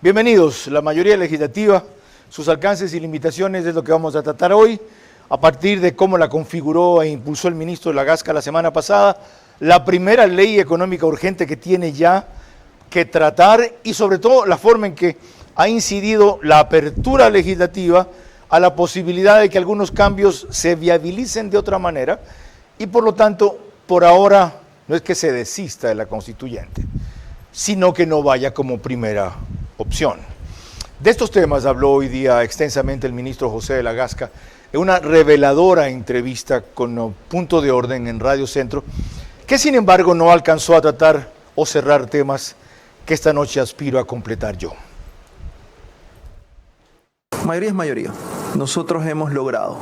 Bienvenidos. La mayoría legislativa, sus alcances y limitaciones es lo que vamos a tratar hoy, a partir de cómo la configuró e impulsó el ministro Lagasca la semana pasada, la primera ley económica urgente que tiene ya que tratar y sobre todo la forma en que ha incidido la apertura legislativa a la posibilidad de que algunos cambios se viabilicen de otra manera y por lo tanto, por ahora, no es que se desista de la constituyente, sino que no vaya como primera opción. De estos temas habló hoy día extensamente el ministro José de Lagasca en una reveladora entrevista con Punto de Orden en Radio Centro, que sin embargo no alcanzó a tratar o cerrar temas que esta noche aspiro a completar yo. Mayoría es mayoría. Nosotros hemos logrado,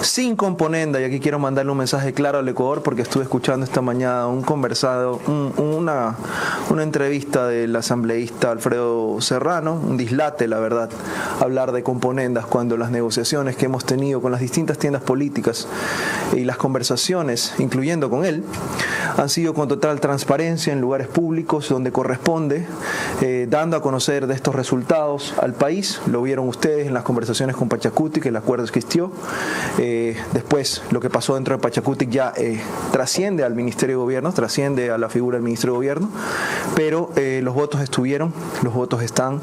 sin componenda, y aquí quiero mandarle un mensaje claro al Ecuador porque estuve escuchando esta mañana una entrevista del asambleísta Alfredo Serrano, un dislate, la verdad, hablar de componendas cuando las negociaciones que hemos tenido con las distintas tiendas políticas y las conversaciones, incluyendo con él, han sido con total transparencia en lugares públicos donde corresponde, dando a conocer de estos resultados al país. Lo vieron ustedes en las conversaciones con Pachacuti, que el acuerdo existió. Después, lo que pasó dentro de Pachacuti ya trasciende al Ministerio de Gobierno, trasciende a la figura del Ministerio de Gobierno, pero los votos estuvieron, los votos están.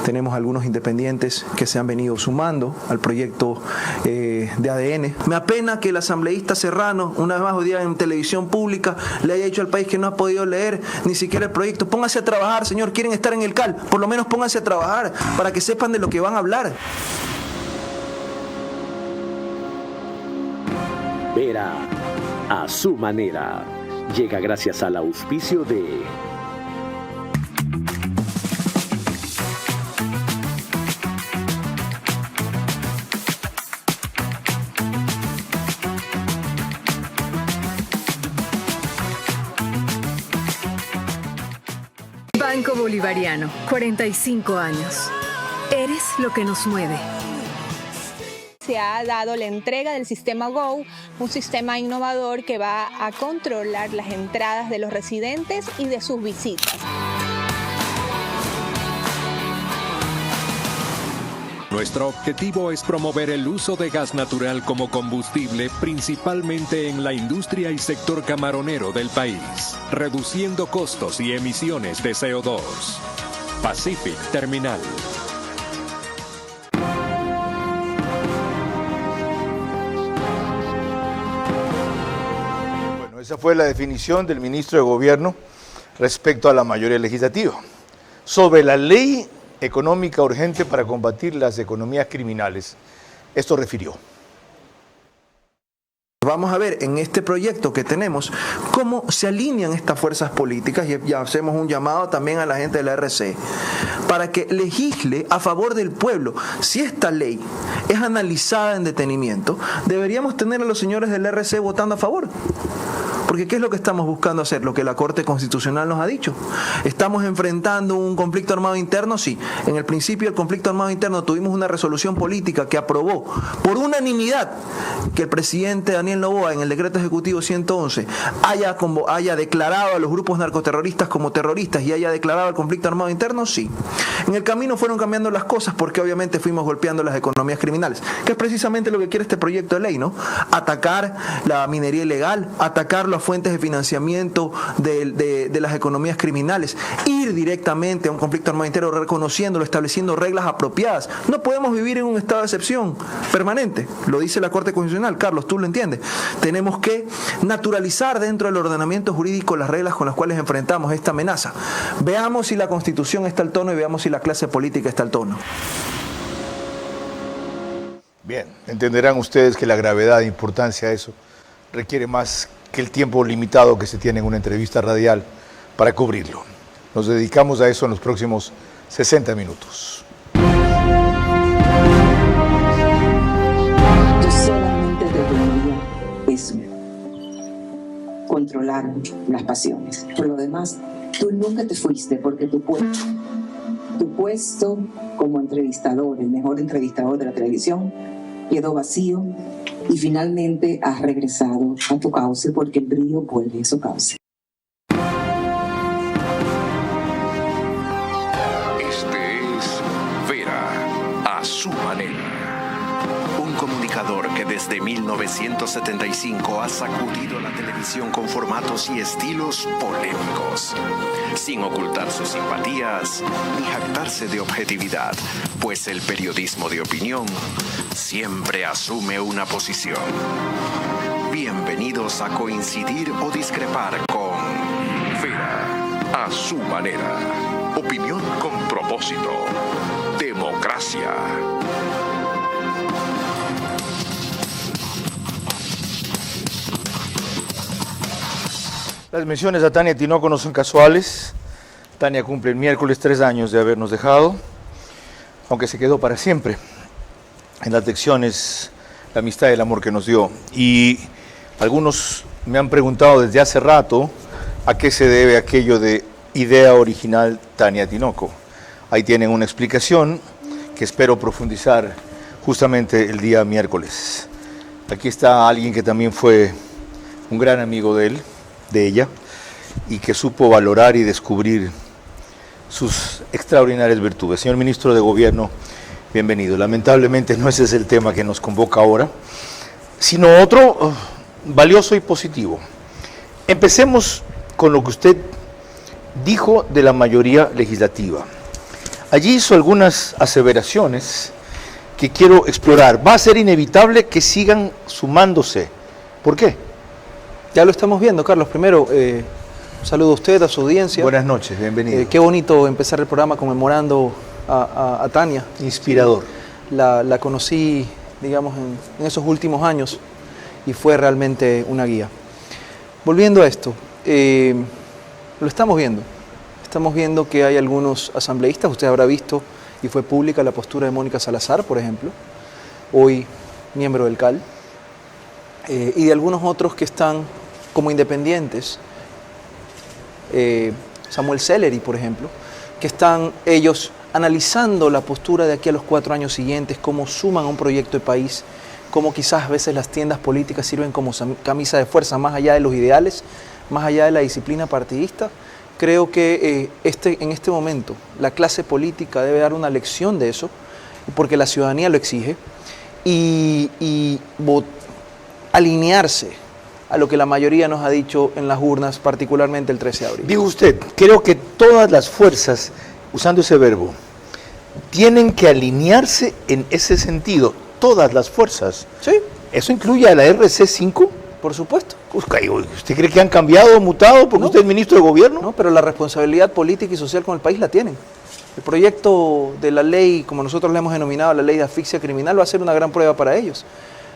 Tenemos algunos independientes que se han venido sumando al proyecto de ADN. Me apena que el asambleísta Serrano, una vez más hoy día en televisión pública, le haya dicho al país que no ha podido leer ni siquiera el proyecto. Pónganse a trabajar, señor, quieren estar en el CAL, por lo menos pónganse a trabajar para que sepan de lo que van a hablar. Vera a su manera. Llega gracias al auspicio de Banco Bolivariano, 45 años. Eres lo que nos mueve. Se ha dado la entrega del sistema GO, un sistema innovador que va a controlar las entradas de los residentes y de sus visitas. Nuestro objetivo es promover el uso de gas natural como combustible, principalmente en la industria y sector camaronero del país, reduciendo costos y emisiones de CO2. Pacific Terminal. Esa fue la definición del ministro de Gobierno respecto a la mayoría legislativa. Sobre la ley económica urgente para combatir las economías criminales, esto refirió. Vamos a ver en este proyecto que tenemos cómo se alinean estas fuerzas políticas y hacemos un llamado también a la gente de la RC para que legisle a favor del pueblo. Si esta ley es analizada en detenimiento, deberíamos tener a los señores del RC votando a favor. Porque ¿qué es lo que estamos buscando hacer? Lo que la Corte Constitucional nos ha dicho. ¿Estamos enfrentando un conflicto armado interno? Sí. En el principio del conflicto armado interno tuvimos una resolución política que aprobó por unanimidad que el presidente Daniel Noboa en el decreto ejecutivo 111 haya declarado a los grupos narcoterroristas como terroristas y haya declarado el conflicto armado interno. Sí. En el camino fueron cambiando las cosas porque obviamente fuimos golpeando las economías criminales, que es precisamente lo que quiere este proyecto de ley, ¿no? Atacar la minería ilegal, atacar las fuentes de financiamiento de las economías criminales, ir directamente a un conflicto armado interno reconociéndolo, estableciendo reglas apropiadas. No podemos vivir en un estado de excepción permanente, lo dice la Corte Constitucional, Carlos, tú lo entiendes. Tenemos que naturalizar dentro del ordenamiento jurídico las reglas con las cuales enfrentamos esta amenaza. Veamos si la Constitución está al tono y veamos si la clase política está al tono. Bien, entenderán ustedes que la gravedad e importancia de eso requiere más que el tiempo limitado que se tiene en una entrevista radial para cubrirlo. Nos dedicamos a eso en los próximos 60 minutos. Yo solamente te pediría eso, controlar las pasiones. Por lo demás, tú nunca te fuiste porque tu puesto como entrevistador, el mejor entrevistador de la televisión, quedó vacío. Y finalmente has regresado a tu cauce porque el brillo vuelve a su cauce. Este es comunicador que desde 1975 ha sacudido la televisión con formatos y estilos polémicos, sin ocultar sus simpatías ni jactarse de objetividad, pues el periodismo de opinión siempre asume una posición. Bienvenidos a coincidir o discrepar con Vera a su manera. Opinión con propósito. Democracia. Las menciones a Tania Tinoco no son casuales. Tania cumple el miércoles 3 años de habernos dejado, aunque se quedó para siempre en las lecciones, la amistad y el amor que nos dio. Y algunos me han preguntado desde hace rato a qué se debe aquello de idea original Tania Tinoco. Ahí tienen una explicación que espero profundizar justamente el día miércoles. Aquí está alguien que también fue un gran amigo de ella, y que supo valorar y descubrir sus extraordinarias virtudes. Señor Ministro de Gobierno, bienvenido. Lamentablemente no ese es el tema que nos convoca ahora, sino otro valioso y positivo. Empecemos con lo que usted dijo de la mayoría legislativa. Allí hizo algunas aseveraciones que quiero explorar. Va a ser inevitable que sigan sumándose. ¿Por qué? Ya lo estamos viendo, Carlos. Primero, saludo a usted, a su audiencia. Buenas noches, bienvenido. Qué bonito empezar el programa conmemorando a Tania. Inspirador. La conocí, digamos, en esos últimos años y fue realmente una guía. Volviendo a esto, lo estamos viendo. Estamos viendo que hay algunos asambleístas, usted habrá visto, y fue pública la postura de Mónica Salazar, por ejemplo, hoy miembro del CAL, y de algunos otros que están como independientes, Samuel Sellery, por ejemplo, que están ellos analizando la postura de aquí a los 4 años siguientes, cómo suman a un proyecto de país, cómo quizás a veces las tiendas políticas sirven como camisa de fuerza, más allá de los ideales, más allá de la disciplina partidista. Creo que en este momento la clase política debe dar una lección de eso, porque la ciudadanía lo exige, y alinearse a lo que la mayoría nos ha dicho en las urnas, particularmente el 13 de abril. Dijo usted, creo que todas las fuerzas, usando ese verbo, tienen que alinearse en ese sentido, todas las fuerzas. Sí. ¿Eso incluye a la RC5? Por supuesto. ¿Usted cree que han cambiado o mutado porque usted es ministro de Gobierno? No, pero la responsabilidad política y social con el país la tienen. El proyecto de la ley, como nosotros le hemos denominado la ley de asfixia criminal, va a ser una gran prueba para ellos.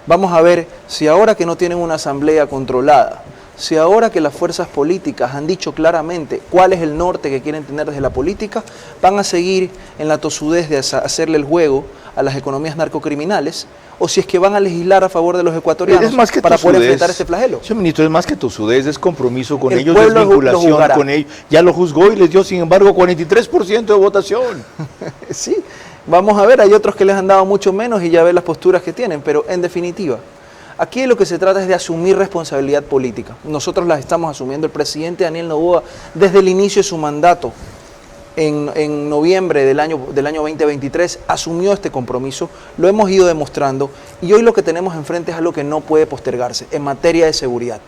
Vamos a ver si ahora que no tienen una asamblea controlada, si ahora que las fuerzas políticas han dicho claramente cuál es el norte que quieren tener desde la política, van a seguir en la tosudez de hacerle el juego a las economías narcocriminales, o si es que van a legislar a favor de los ecuatorianos para poder enfrentar este flagelo. Señor ministro, es más que tosudez, es compromiso con el ellos, pueblo es vinculación lo con ellos. Ya lo juzgó y les dio, sin embargo, 43% de votación. Sí, vamos a ver, hay otros que les han dado mucho menos y ya ver las posturas que tienen, pero en definitiva, aquí de lo que se trata es de asumir responsabilidad política. Nosotros las estamos asumiendo. El presidente Daniel Noboa, desde el inicio de su mandato, en noviembre del año 2023, asumió este compromiso, lo hemos ido demostrando, y hoy lo que tenemos enfrente es algo que no puede postergarse en materia de seguridad.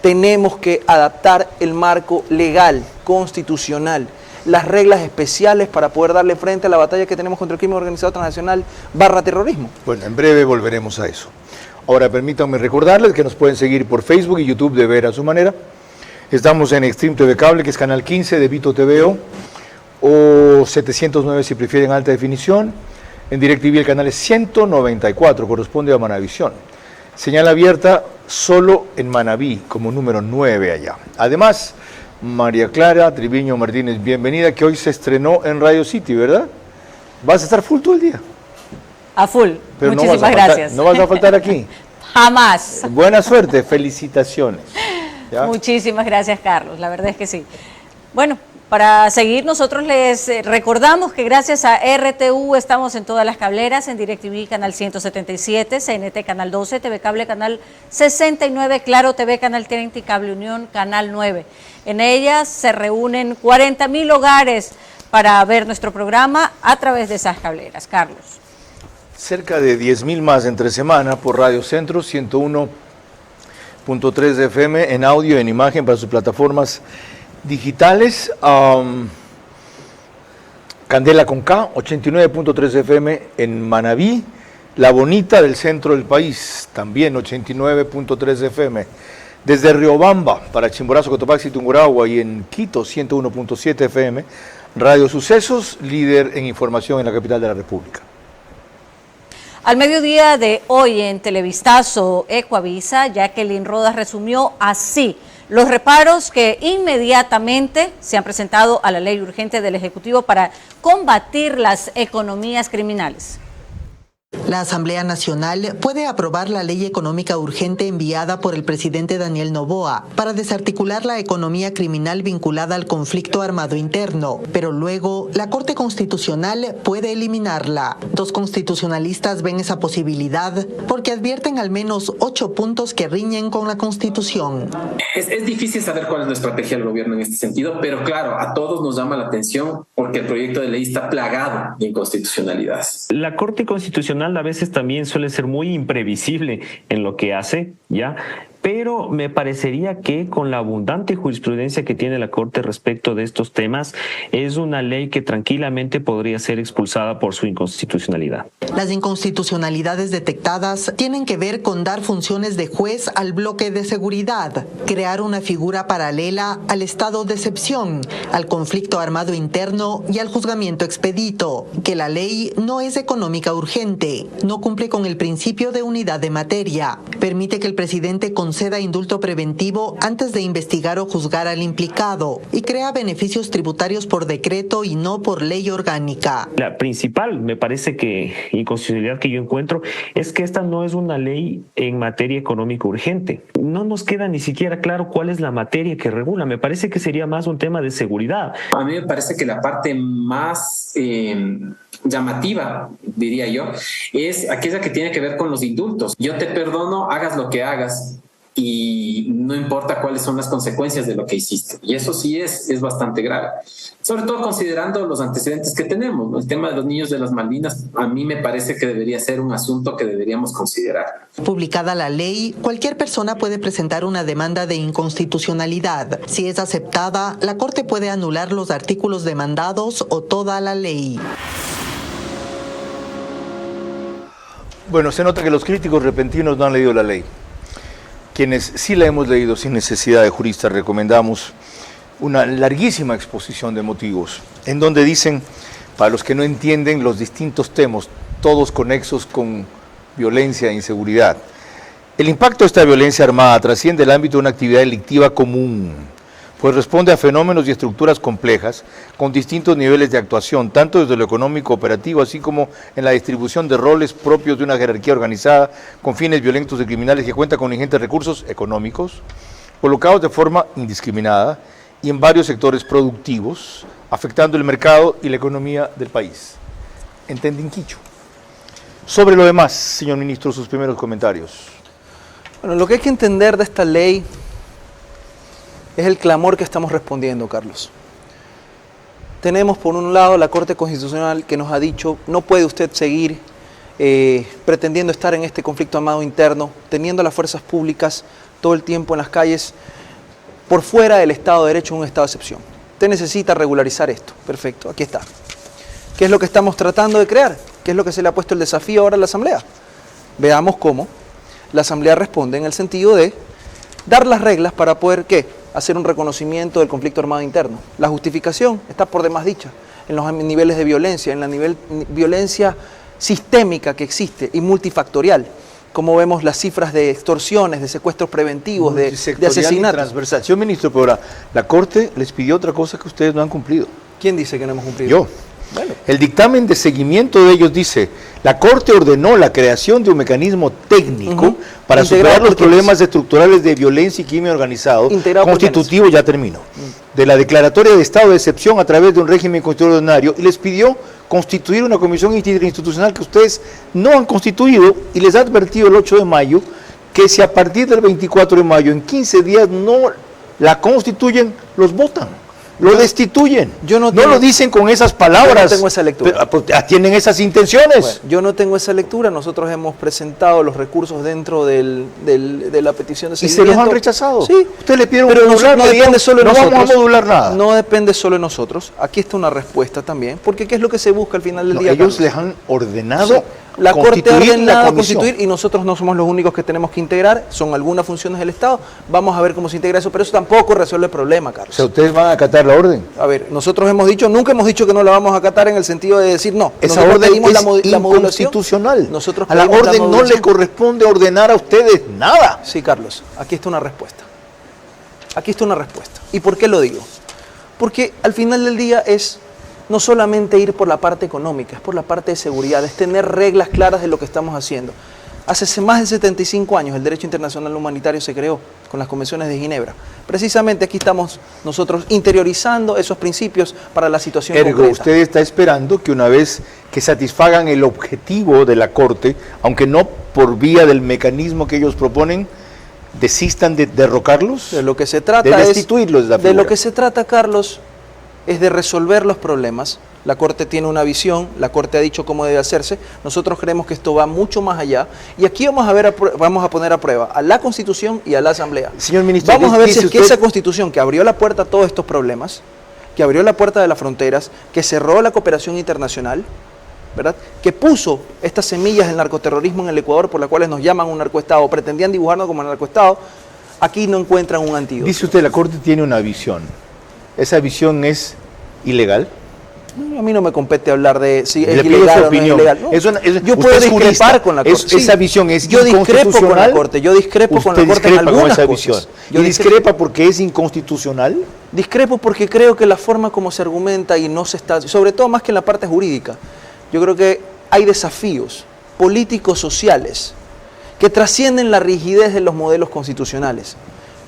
Tenemos que adaptar el marco legal, constitucional, las reglas especiales para poder darle frente a la batalla que tenemos contra el crimen organizado transnacional / terrorismo. Bueno, en breve volveremos a eso. Ahora permítanme recordarles que nos pueden seguir por Facebook y YouTube de Ver a su manera. Estamos en Extreme TV Cable, que es canal 15 de Vito TVO, o 709 si prefieren alta definición. En DirecTV el canal es 194, corresponde a Manavisión. Señal abierta solo en Manaví, como número 9 allá. Además, María Clara Triviño Martínez, bienvenida, que hoy se estrenó en Radio City, ¿verdad? ¿Vas a estar full todo el día? A full. Pero muchísimas gracias. ¿No vas a faltar aquí? Jamás. Buena suerte, felicitaciones. ¿Ya? Muchísimas gracias, Carlos, la verdad es que sí. Bueno, para seguir, nosotros les recordamos que gracias a RTU estamos en todas las cableras, en DirecTV canal 177, CNT canal 12, TV Cable canal 69, Claro TV canal 30 y Cable Unión canal 9. En ellas se reúnen 40.000 hogares para ver nuestro programa a través de esas cableras. Carlos. Cerca de 10.000 más entre semana por Radio Centro, 101.3 de FM en audio y en imagen para sus plataformas digitales. Candela con K, 89.3 FM en Manabí. La Bonita del centro del país, también 89.3 FM. Desde Riobamba para Chimborazo, Cotopaxi, Tungurahua y en Quito, 101.7 FM. Radio Sucesos, líder en información en la capital de la República. Al mediodía de hoy en Televistazo Ecuavisa, Jacqueline Rodas resumió así los reparos que inmediatamente se han presentado a la ley urgente del Ejecutivo para combatir las economías criminales. La Asamblea Nacional puede aprobar la ley económica urgente enviada por el presidente Daniel Noboa para desarticular la economía criminal vinculada al conflicto armado interno, pero luego la Corte Constitucional puede eliminarla. Dos constitucionalistas ven esa posibilidad porque advierten al menos 8 puntos que riñen con la Constitución. Es difícil saber cuál es la estrategia del gobierno en este sentido, pero claro, a todos nos llama la atención porque el proyecto de ley está plagado de inconstitucionalidades. La Corte Constitucional a veces también suele ser muy imprevisible en lo que hace, ¿ya? Pero me parecería que con la abundante jurisprudencia que tiene la Corte respecto de estos temas, es una ley que tranquilamente podría ser expulsada por su inconstitucionalidad. Las inconstitucionalidades detectadas tienen que ver con dar funciones de juez al bloque de seguridad, crear una figura paralela al estado de excepción, al conflicto armado interno y al juzgamiento expedito, que la ley no es económica urgente, no cumple con el principio de unidad de materia, permite que el presidente conceda indulto preventivo antes de investigar o juzgar al implicado y crea beneficios tributarios por decreto y no por ley orgánica. La principal, me parece que inconstitucionalidad que yo encuentro es que esta no es una ley en materia económica urgente. No nos queda ni siquiera claro cuál es la materia que regula. Me parece que sería más un tema de seguridad. A mí me parece que la parte más llamativa, diría yo, es aquella que tiene que ver con los indultos. Yo te perdono, hagas lo que hagas, y no importa cuáles son las consecuencias de lo que hiciste. Y eso sí es bastante grave. Sobre todo considerando los antecedentes que tenemos, ¿no? El tema de los niños de las Malvinas, a mí me parece que debería ser un asunto que deberíamos considerar. Publicada la ley, cualquier persona puede presentar una demanda de inconstitucionalidad. Si es aceptada, la Corte puede anular los artículos demandados o toda la ley. Bueno, se nota que los críticos repentinos no han leído la ley. Quienes sí la hemos leído sin necesidad de juristas, recomendamos una larguísima exposición de motivos, en donde dicen, para los que no entienden los distintos temas, todos conexos con violencia e inseguridad, el impacto de esta violencia armada trasciende el ámbito de una actividad delictiva común, pues responde a fenómenos y estructuras complejas con distintos niveles de actuación, tanto desde lo económico operativo, así como en la distribución de roles propios de una jerarquía organizada con fines violentos y criminales que cuenta con ingentes recursos económicos, colocados de forma indiscriminada y en varios sectores productivos, afectando el mercado y la economía del país. ¿Entendin, Quicho? Sobre lo demás, señor ministro, sus primeros comentarios. Bueno, lo que hay que entender de esta ley es el clamor que estamos respondiendo, Carlos. Tenemos por un lado la Corte Constitucional que nos ha dicho no puede usted seguir pretendiendo estar en este conflicto armado interno, teniendo las fuerzas públicas todo el tiempo en las calles por fuera del Estado de Derecho, un Estado de excepción. Usted necesita regularizar esto. Perfecto, aquí está. ¿Qué es lo que estamos tratando de crear? ¿Qué es lo que se le ha puesto el desafío ahora a la Asamblea? Veamos cómo la Asamblea responde en el sentido de dar las reglas para poder, ¿qué? Hacer un reconocimiento del conflicto armado interno. La justificación está por demás dicha en los niveles de violencia, en la violencia sistémica que existe y multifactorial, como vemos las cifras de extorsiones, de secuestros preventivos, de asesinatos. Transversal. Señor ministro, pero ahora, la Corte les pidió otra cosa que ustedes no han cumplido. ¿Quién dice que no hemos cumplido? Yo. Bueno. El dictamen de seguimiento de ellos dice, la Corte ordenó la creación de un mecanismo técnico para superar los problemas estructurales de violencia y crimen organizado, constitutivo, ya termino, de la declaratoria de estado de excepción a través de un régimen constitucional ordinario, y les pidió constituir una comisión interinstitucional que ustedes no han constituido, y les ha advertido el 8 de mayo que si a partir del 24 de mayo, en 15 días, no la constituyen, los votan. lo destituyen. Yo no lo dicen con esas palabras. Yo no tengo esa lectura. Pero, tienen esas intenciones. Bueno, yo no tengo esa lectura. Nosotros hemos presentado los recursos dentro de la petición de seguimiento. ¿Y se los han rechazado? Sí. Usted le pide pero no depende solo de nosotros. No vamos a modular nada. No depende solo de nosotros. Aquí está una respuesta también. Porque ¿qué es lo que se busca al final del día? Ellos les han ordenado. Sí. La Corte ha ordenado constituir y nosotros no somos los únicos que tenemos que integrar, son algunas funciones del Estado, vamos a ver cómo se integra eso, pero eso tampoco resuelve el problema, Carlos. O sea, ¿ustedes van a acatar la orden? A ver, nosotros nunca hemos dicho que no la vamos a acatar en el sentido de decir no. Esa orden es inconstitucional. Nosotros a la orden no le corresponde ordenar a ustedes nada. Sí, Carlos, aquí está una respuesta. Aquí está una respuesta. ¿Y por qué lo digo? Porque al final del día es no solamente ir por la parte económica, es por la parte de seguridad, es tener reglas claras de lo que estamos haciendo. Hace más de 75 años el derecho internacional humanitario se creó con las convenciones de Ginebra. Precisamente aquí estamos nosotros interiorizando esos principios para la situación concreta. Usted está esperando que una vez que satisfagan el objetivo de la Corte, aunque no por vía del mecanismo que ellos proponen, desistan de derrocarlos. De lo que se trata de destituirlos. De lo que se trata, Carlos, es de resolver los problemas. La Corte tiene una visión, la Corte ha dicho cómo debe hacerse, nosotros creemos que esto va mucho más allá y aquí vamos a poner a prueba a la Constitución y a la Asamblea. Señor ministro, vamos a ver si es que esa Constitución que abrió la puerta a todos estos problemas, que abrió la puerta de las fronteras, que cerró la cooperación internacional, ¿verdad?, que puso estas semillas del narcoterrorismo en el Ecuador por las cuales nos llaman un narcoestado o pretendían dibujarnos como narcoestado, aquí no encuentran un antídoto. Dice usted, la Corte tiene una visión. ¿Esa visión es ilegal? A mí no me compete hablar de si es ilegal o no es ilegal. No. Yo puedo discrepar con la Corte. Esa visión es yo discrepo con la Corte. Yo discrepo con la Corte en algunas esa visión. cosas. ¿Y discrepa porque es inconstitucional? Discrepo porque creo que la forma como se argumenta y no se está, sobre todo más que en la parte jurídica, yo creo que hay desafíos políticos sociales que trascienden la rigidez de los modelos constitucionales.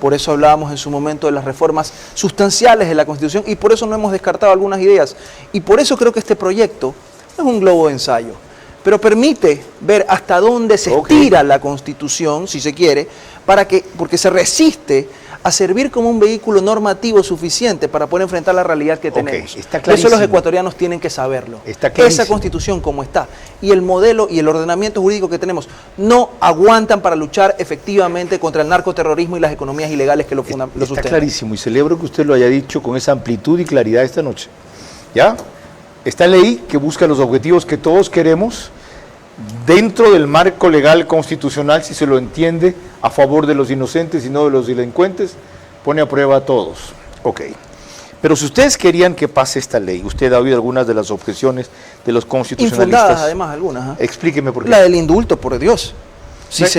Por eso hablábamos en su momento de las reformas sustanciales de la Constitución y por eso no hemos descartado algunas ideas. Y por eso creo que este proyecto no es un globo de ensayo, pero permite ver hasta dónde se estira la Constitución, si se quiere, porque se resiste a servir como un vehículo normativo suficiente para poder enfrentar la realidad que tenemos. Eso los ecuatorianos tienen que saberlo. Esa Constitución como está y el modelo y el ordenamiento jurídico que tenemos no aguantan para luchar efectivamente contra el narcoterrorismo y las economías ilegales que lo sustentan. Está clarísimo y celebro que usted lo haya dicho con esa amplitud y claridad esta noche. ¿Ya? Esta ley que busca los objetivos que todos queremos dentro del marco legal constitucional, si se lo entiende, a favor de los inocentes y no de los delincuentes, pone a prueba a todos. Ok. Pero si ustedes querían que pase esta ley, usted ha oído algunas de las objeciones de los constitucionalistas. Infundadas además algunas. Explíqueme por qué. La del indulto, por Dios.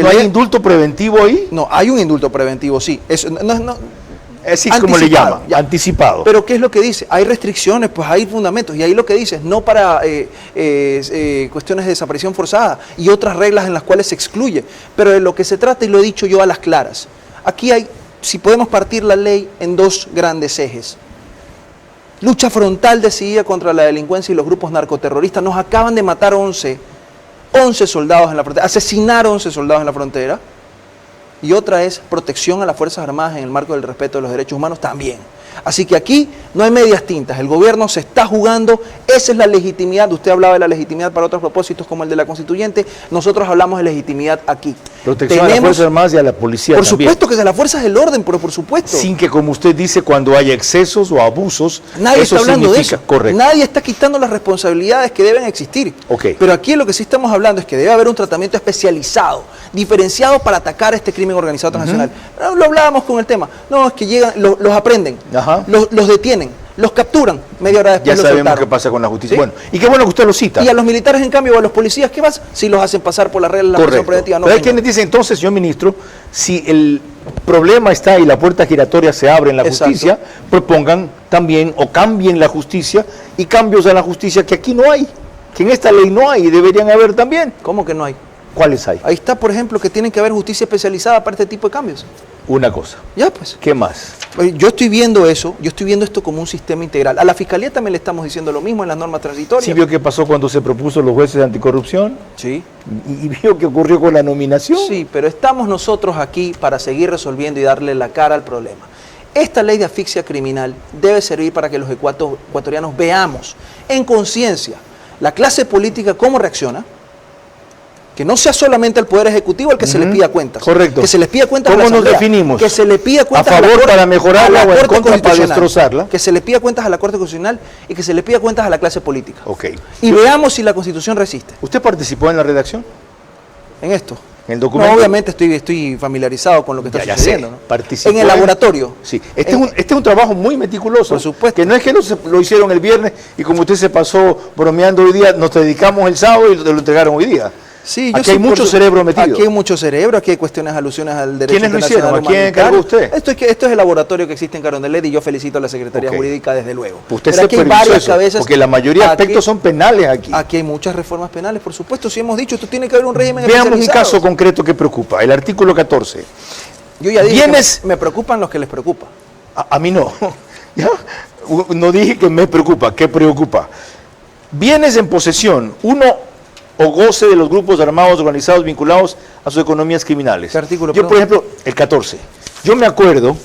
¿No hay indulto preventivo ahí? No, hay un indulto preventivo, sí. Así como le llama, anticipado. Pero ¿qué es lo que dice? Hay restricciones, pues hay fundamentos. Y ahí lo que dice es no para cuestiones de desaparición forzada y otras reglas en las cuales se excluye. Pero de lo que se trata, y lo he dicho yo a las claras, aquí hay, si podemos partir la ley en dos grandes ejes. Lucha frontal decidida contra la delincuencia y los grupos narcoterroristas. Nos acaban de matar 11 soldados en la frontera, asesinar 11 soldados en la frontera. Y otra es protección a las Fuerzas Armadas en el marco del respeto de los derechos humanos también. Así que aquí no hay medias tintas, el gobierno se está jugando, esa es la legitimidad, usted hablaba de la legitimidad para otros propósitos como el de la constituyente, nosotros hablamos de legitimidad aquí. Protección a las Fuerzas Armadas y a la policía por también. Supuesto que de las fuerzas del orden, pero por supuesto. Sin que, como usted dice, cuando haya excesos o abusos, nadie está hablando de eso. Correcto. Nadie está quitando las responsabilidades que deben existir. Okay. Pero aquí lo que sí estamos hablando es que debe haber un tratamiento especializado, diferenciado para atacar este crimen organizado transnacional. Lo hablábamos con el tema. No, es que llegan, los aprenden, los detienen, los capturan, media hora después ya los sabemos soltaron. qué pasa con la justicia. ¿Sí? Bueno, y qué bueno que usted lo cita. Y a los militares, en cambio, o a los policías, ¿qué pasa? Si los hacen pasar por las reglas de la prisión preventiva. No, pero hay quienes dicen, entonces, señor ministro, si el problema está y la puerta giratoria se abre en la justicia, propongan también o cambien la justicia y cambios a la justicia que aquí no hay, que en esta ley no hay y deberían haber también. ¿Cómo que no hay? ¿Cuáles hay? Ahí está, por ejemplo, que tienen que haber justicia especializada para este tipo de cambios. Una cosa. Ya, pues. ¿Qué más? Yo estoy viendo eso, yo estoy viendo esto como un sistema integral. A la Fiscalía también le estamos diciendo lo mismo en las normas transitorias. ¿Sí vio qué pasó cuando se propuso los jueces de anticorrupción? Sí. ¿Y vio qué ocurrió con la nominación? Sí, pero estamos nosotros aquí para seguir resolviendo y darle la cara al problema. Esta ley de asfixia criminal debe servir para que los ecuatorianos veamos en conciencia la clase política cómo reacciona, que no sea solamente el Poder Ejecutivo el que se le pida cuentas. Correcto. Que se les pida cuentas a la ¿Cómo nos Asamblea, definimos? que se le pida cuentas a favor a la Corte, para mejorarla o en contra para destrozarla. Que se le pida cuentas a la Corte Constitucional y que se le pida cuentas a la clase política. Ok. Y veamos si la Constitución resiste. ¿Usted participó en la redacción? En esto. ¿En el documento? No, obviamente estoy familiarizado con lo que está sucediendo. ¿No? Participó en el laboratorio. Sí. Este es un trabajo muy meticuloso. Por supuesto. Que no es que lo hicieron el viernes y como usted se pasó bromeando hoy día, nos dedicamos el sábado y lo entregaron hoy día. Sí, aquí hay mucho cerebro metido. Aquí hay mucho cerebro, aquí hay cuestiones, alusiones al derecho internacional. ¿Quiénes lo hicieron? ¿A quién encargó usted? Esto es el laboratorio que existe en Carondelet y yo felicito a la Secretaría Jurídica desde luego. Usted se supervisó eso, porque la mayoría de aspectos son penales aquí. Aquí hay muchas reformas penales, por supuesto, si hemos dicho, esto tiene que haber un régimen Veamos un caso concreto que preocupa, el artículo 14. Yo ya dije que me preocupan los que les preocupa. A mí no. ¿Ya? No dije que me preocupa, ¿qué preocupa? Bienes en posesión, o goce de los grupos armados organizados vinculados a sus economías criminales. Yo, por ejemplo, el 14. Yo me acuerdo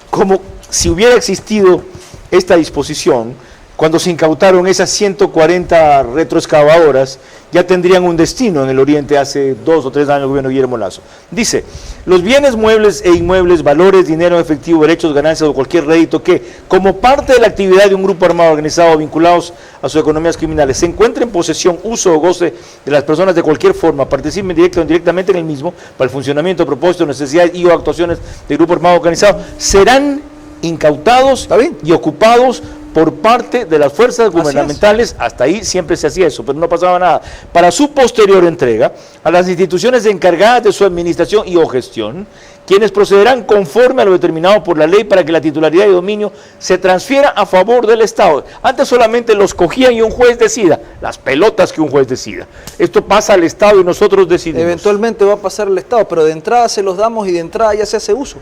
como si hubiera existido esta disposición, cuando se incautaron esas 140 retroexcavadoras, ya tendrían un destino en el Oriente hace 2 o 3 años el gobierno de Guillermo Lazo. Dice, los bienes muebles e inmuebles, valores, dinero en efectivo, derechos, ganancias o cualquier rédito que, como parte de la actividad de un grupo armado organizado vinculados a sus economías criminales, se encuentre en posesión, uso o goce de las personas de cualquier forma, participen directa o indirectamente en el mismo, para el funcionamiento, propósito, necesidades y o actuaciones del grupo armado organizado, serán incautados y ocupados por parte de las fuerzas gubernamentales. Hasta ahí siempre se hacía eso, pero no pasaba nada. Para su posterior entrega a las instituciones encargadas de su administración y o gestión, quienes procederán conforme a lo determinado por la ley para que la titularidad y dominio se transfiera a favor del Estado. Antes solamente los cogían y un juez decida, las pelotas que un juez decida. Esto pasa al Estado y nosotros decidimos. Eventualmente va a pasar al Estado, pero de entrada se los damos y de entrada ya se hace uso.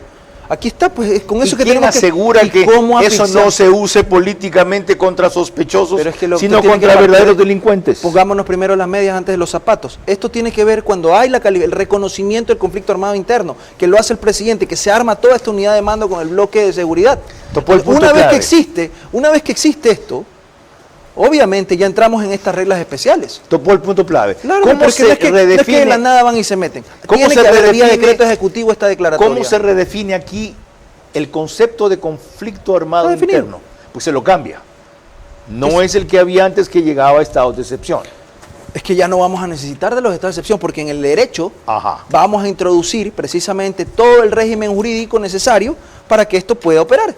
Aquí está, pues es con eso que tenemos que... ¿Quién asegura que eso no se use políticamente contra sospechosos, sino contra verdaderos delincuentes? Pongámonos primero las medias antes de los zapatos. Esto tiene que ver cuando hay el reconocimiento del conflicto armado interno, que lo hace el presidente, que se arma toda esta unidad de mando con el bloque de seguridad. Una vez que existe esto, obviamente ya entramos en estas reglas especiales. Topó el punto clave. Claro, ¿cómo se redefine? No es que de la nada van y se meten. ¿Cómo se redefine decreto ejecutivo esta declaratoria? ¿Cómo se redefine aquí el concepto de conflicto armado interno? Pues se lo cambia. No es el que había antes, que llegaba a estados de excepción. Es que ya no vamos a necesitar de los estados de excepción, porque en el derecho vamos a introducir precisamente todo el régimen jurídico necesario para que esto pueda operar.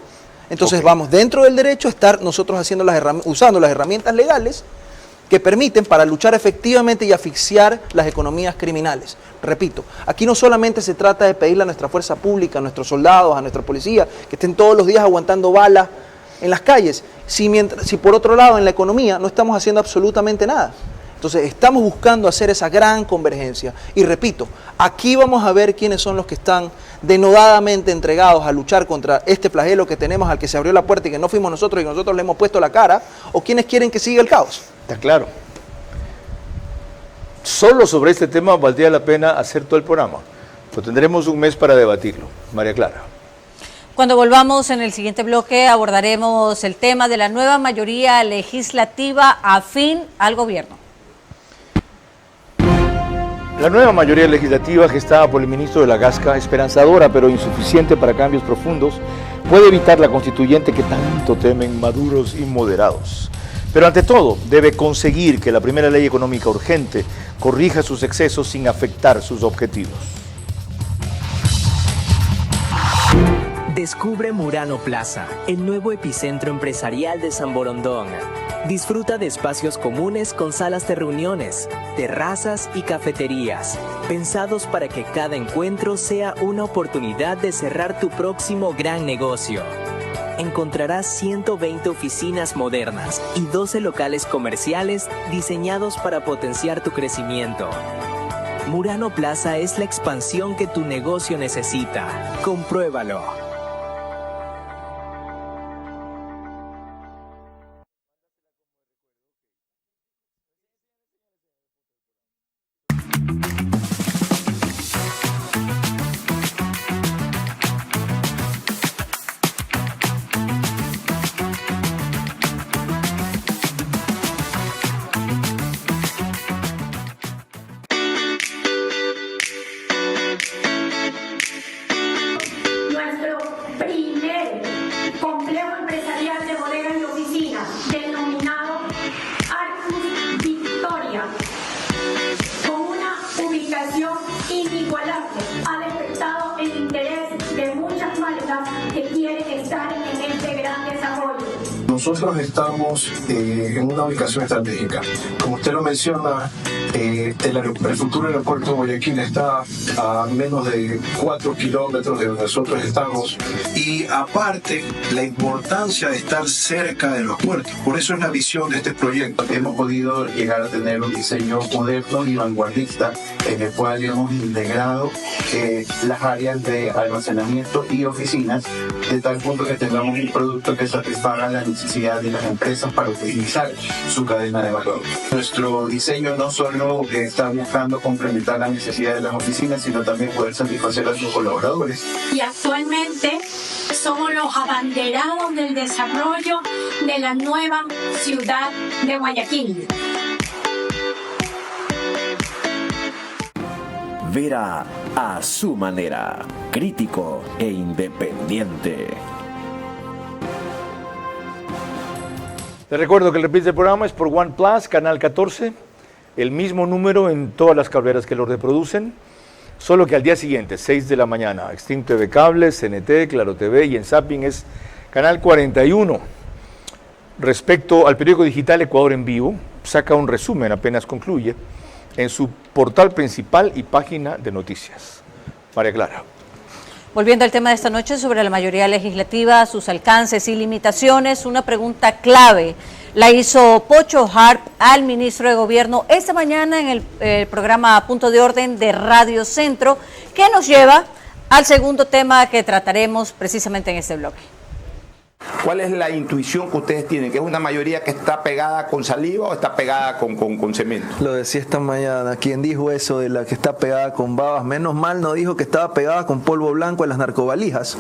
Entonces vamos dentro del derecho a estar nosotros usando las herramientas legales que permiten para luchar efectivamente y asfixiar las economías criminales. Repito, aquí no solamente se trata de pedirle a nuestra fuerza pública, a nuestros soldados, a nuestra policía, que estén todos los días aguantando balas en las calles, si por otro lado en la economía no estamos haciendo absolutamente nada. Entonces estamos buscando hacer esa gran convergencia. Y repito, aquí vamos a ver quiénes son los que están denodadamente entregados a luchar contra este flagelo que tenemos, al que se abrió la puerta y que no fuimos nosotros y que nosotros le hemos puesto la cara, o quienes quieren que siga el caos. Está claro. Solo sobre este tema valdría la pena hacer todo el programa. Pues tendremos un mes para debatirlo. María Clara. Cuando volvamos en el siguiente bloque abordaremos el tema de la nueva mayoría legislativa afín al gobierno. La nueva mayoría legislativa gestada por el ministro de la Gasca, esperanzadora pero insuficiente para cambios profundos, puede evitar la constituyente que tanto temen maduros y moderados. Pero ante todo, debe conseguir que la primera ley económica urgente corrija sus excesos sin afectar sus objetivos. Descubre Murano Plaza, el nuevo epicentro empresarial de San Borondón. Disfruta de espacios comunes con salas de reuniones, terrazas y cafeterías, pensados para que cada encuentro sea una oportunidad de cerrar tu próximo gran negocio. Encontrarás 120 oficinas modernas y 12 locales comerciales diseñados para potenciar tu crecimiento. Murano Plaza es la expansión que tu negocio necesita. Compruébalo. nosotros estamos en una ubicación estratégica. Como usted lo menciona, el futuro aeropuerto de Guayaquil está a menos de 4 kilómetros de donde nosotros estamos, y aparte la importancia de estar cerca de los puertos. Por eso es la visión de este proyecto. Hemos podido llegar a tener un diseño moderno y vanguardista en el cual hemos integrado las áreas de almacenamiento y oficinas, de tal punto que tengamos un producto que satisfaga la necesidad de las empresas para utilizar su cadena de valor. Nuestro diseño no solo está buscando complementar las necesidades de las oficinas, sino también poder satisfacer a sus colaboradores. Y actualmente somos los abanderados del desarrollo de la nueva ciudad de Guayaquil. Vera a su manera, crítico e independiente. Les recuerdo que el reprise del programa es por OnePlus, canal 14, el mismo número en todas las cableras que lo reproducen, solo que al día siguiente, 6 de la mañana, Extreme TV Cable, CNT, Claro TV, y en Zapping es canal 41. Respecto al periódico digital Ecuador en Vivo, saca un resumen, apenas concluye, en su portal principal y página de noticias. María Clara. Volviendo al tema de esta noche sobre la mayoría legislativa, sus alcances y limitaciones, una pregunta clave la hizo Pocho Harp al ministro de Gobierno esta mañana en el programa Punto de Orden de Radio Centro, que nos lleva al segundo tema que trataremos precisamente en este bloque. ¿Cuál es la intuición que ustedes tienen? ¿Que es una mayoría que está pegada con saliva o está pegada con cemento? Lo decía esta mañana, quien dijo eso de la que está pegada con babas, menos mal no dijo que estaba pegada con polvo blanco en las narcovalijas.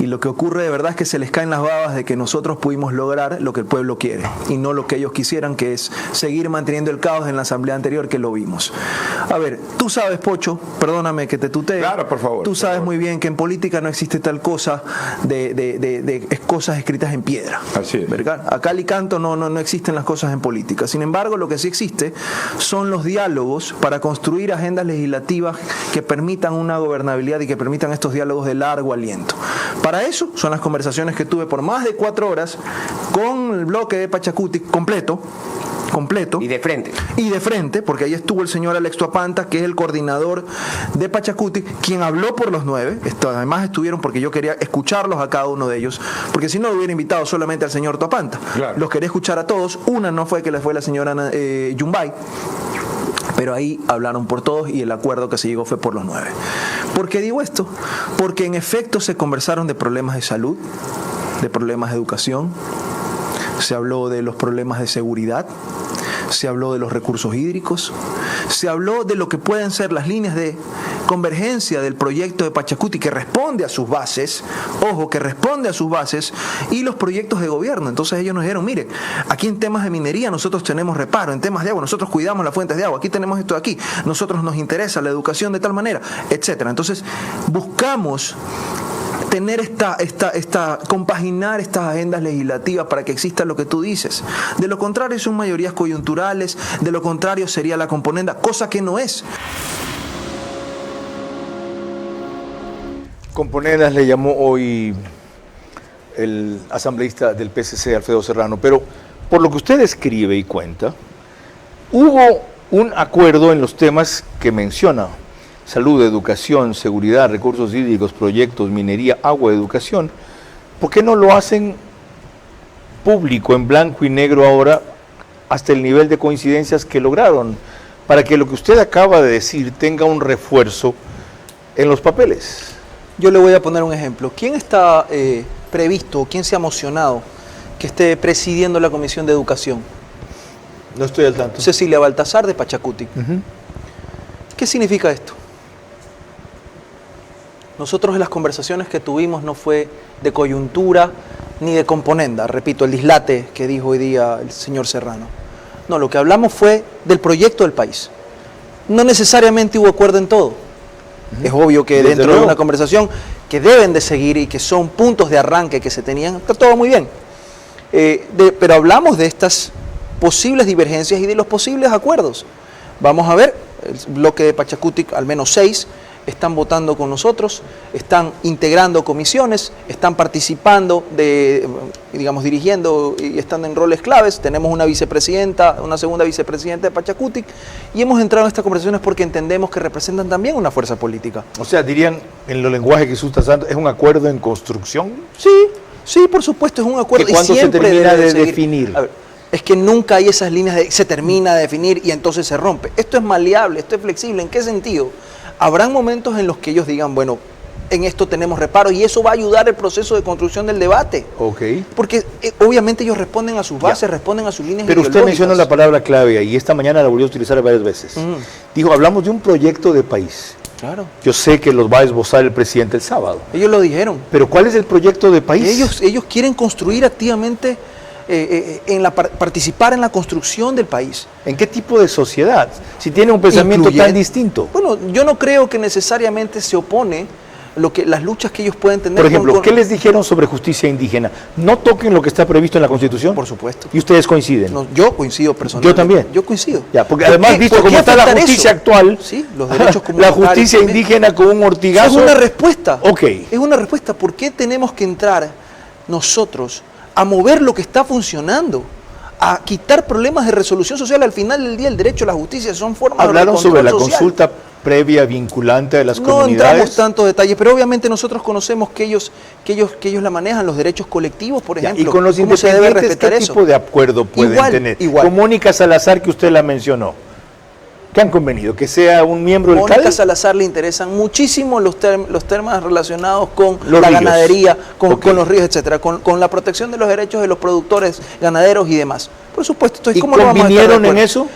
Y lo que ocurre de verdad es que se les caen las babas de que nosotros pudimos lograr lo que el pueblo quiere y no lo que ellos quisieran, que es seguir manteniendo el caos en la asamblea anterior que lo vimos. A ver, tú sabes, Pocho, perdóname que te tutee. Claro, por favor. Tú sabes muy bien que en política no existe tal cosa de cosas escritas en piedra. Así es. ¿Verdad? A cal y canto no existen las cosas en política. Sin embargo, lo que sí existe son los diálogos para construir agendas legislativas que permitan una gobernabilidad y que permitan estos diálogos de largo aliento. Para eso son las conversaciones que tuve por más de 4 horas con el bloque de Pachacuti completo. Y de frente, porque ahí estuvo el señor Alex Tuapanta, que es el coordinador de Pachacuti, quien habló por los 9. Además estuvieron porque yo quería escucharlos a cada uno de ellos, porque si no hubiera invitado solamente al señor Tuapanta. Claro. Los quería escuchar a todos. Una no fue que le fue la señora Yumbay, pero ahí hablaron por todos y el acuerdo que se llegó fue por los 9. ¿Por qué digo esto? Porque en efecto se conversaron de problemas de salud, de problemas de educación, se habló de los problemas de seguridad, se habló de los recursos hídricos, se habló de lo que pueden ser las líneas de convergencia del proyecto de Pachacuti, que responde a sus bases, ojo, que responde a sus bases, y los proyectos de gobierno. Entonces ellos nos dijeron, mire, aquí en temas de minería nosotros tenemos reparo, en temas de agua nosotros cuidamos las fuentes de agua, aquí tenemos esto de aquí, nosotros nos interesa la educación de tal manera, etcétera. Entonces buscamos tener compaginar estas agendas legislativas para que exista lo que tú dices. De lo contrario son mayorías coyunturales, de lo contrario sería la componenda, cosa que no es. Componendas le llamó hoy el asambleísta del PSC, Alfredo Serrano, pero por lo que usted escribe y cuenta, hubo un acuerdo en los temas que menciona: salud, educación, seguridad, recursos hídricos, proyectos, minería, agua, educación. ¿Por qué no lo hacen público, en blanco y negro ahora, hasta el nivel de coincidencias que lograron, para que lo que usted acaba de decir tenga un refuerzo en los papeles? Yo le voy a poner un ejemplo. ¿Quién está previsto, quién se ha emocionado que esté presidiendo la Comisión de Educación? No estoy al tanto. Cecilia Baltasar, de Pachacuti. ¿Qué significa esto? Nosotros en las conversaciones que tuvimos no fue de coyuntura ni de componenda, repito, el dislate que dijo hoy día el señor Serrano. No, lo que hablamos fue del proyecto del país. No necesariamente hubo acuerdo en todo. Es obvio que dentro de una conversación que deben de seguir y que son puntos de arranque que se tenían, está todo muy bien. Pero hablamos de estas posibles divergencias y de los posibles acuerdos. Vamos a ver, el bloque de Pachacuti, al menos 6, están votando con nosotros, están integrando comisiones, están participando dirigiendo y están en roles claves. Tenemos una vicepresidenta, una segunda vicepresidenta de Pachacutic, y hemos entrado en estas conversaciones porque entendemos que representan también una fuerza política. O sea, dirían, en los lenguajes que usted está usando, ¿es un acuerdo en construcción? Sí, por supuesto, es un acuerdo. ¿Cuándo se termina de definir? A ver, es que nunca hay esas líneas de se termina de definir y entonces se rompe. Esto es maleable, esto es flexible. ¿En qué sentido? Habrán momentos en los que ellos digan, bueno, en esto tenemos reparos y eso va a ayudar el proceso de construcción del debate. Ok. Porque obviamente ellos responden a sus bases, responden a sus líneas Pero ideológicas. usted mencionó la palabra clave y esta mañana la volvió a utilizar varias veces. Dijo, hablamos de un proyecto de país. Claro. Yo sé que los va a esbozar el presidente el sábado. Ellos lo dijeron. Pero ¿cuál es el proyecto de país? Ellos quieren construir activamente, participar en la construcción del país. ¿En qué tipo de sociedad? Si tiene un pensamiento tan distinto. Bueno, yo no creo que necesariamente se opone las luchas que ellos pueden tener. Por ejemplo, ¿qué les dijeron sobre justicia indígena? ¿No toquen lo que está previsto en la Constitución? Por supuesto. ¿Y ustedes coinciden? No, yo coincido personalmente. Yo también. Yo coincido. Ya, porque además, visto cómo está la justicia actual, sí, los derechos la comunitarios justicia también. indígena con un ortigazo. Es una respuesta. Ok. Es una respuesta. ¿Por qué tenemos que entrar nosotros a mover lo que está funcionando? A quitar problemas de resolución social. Al final del día, el derecho a la justicia son formas de ¿Hablaron sobre la social. consulta previa vinculante de las No comunidades? entramos tanto detalles, pero obviamente nosotros conocemos que ellos la manejan, los derechos colectivos, por ejemplo. ¿Y con los ¿Cómo se debe independientes respetar qué eso? tipo de acuerdo pueden tener? Igual. Con Mónica Salazar, que usted la mencionó. ¿Qué han convenido? ¿Que sea un miembro del Mónica CADE? Salazar le interesan muchísimo los temas relacionados con Los la ríos. ganadería, con los ríos, etcétera, con la protección de los derechos de los productores ganaderos y demás. Por supuesto, ¿Y ¿cómo no vamos a estar de convinieron en acuerdo? eso?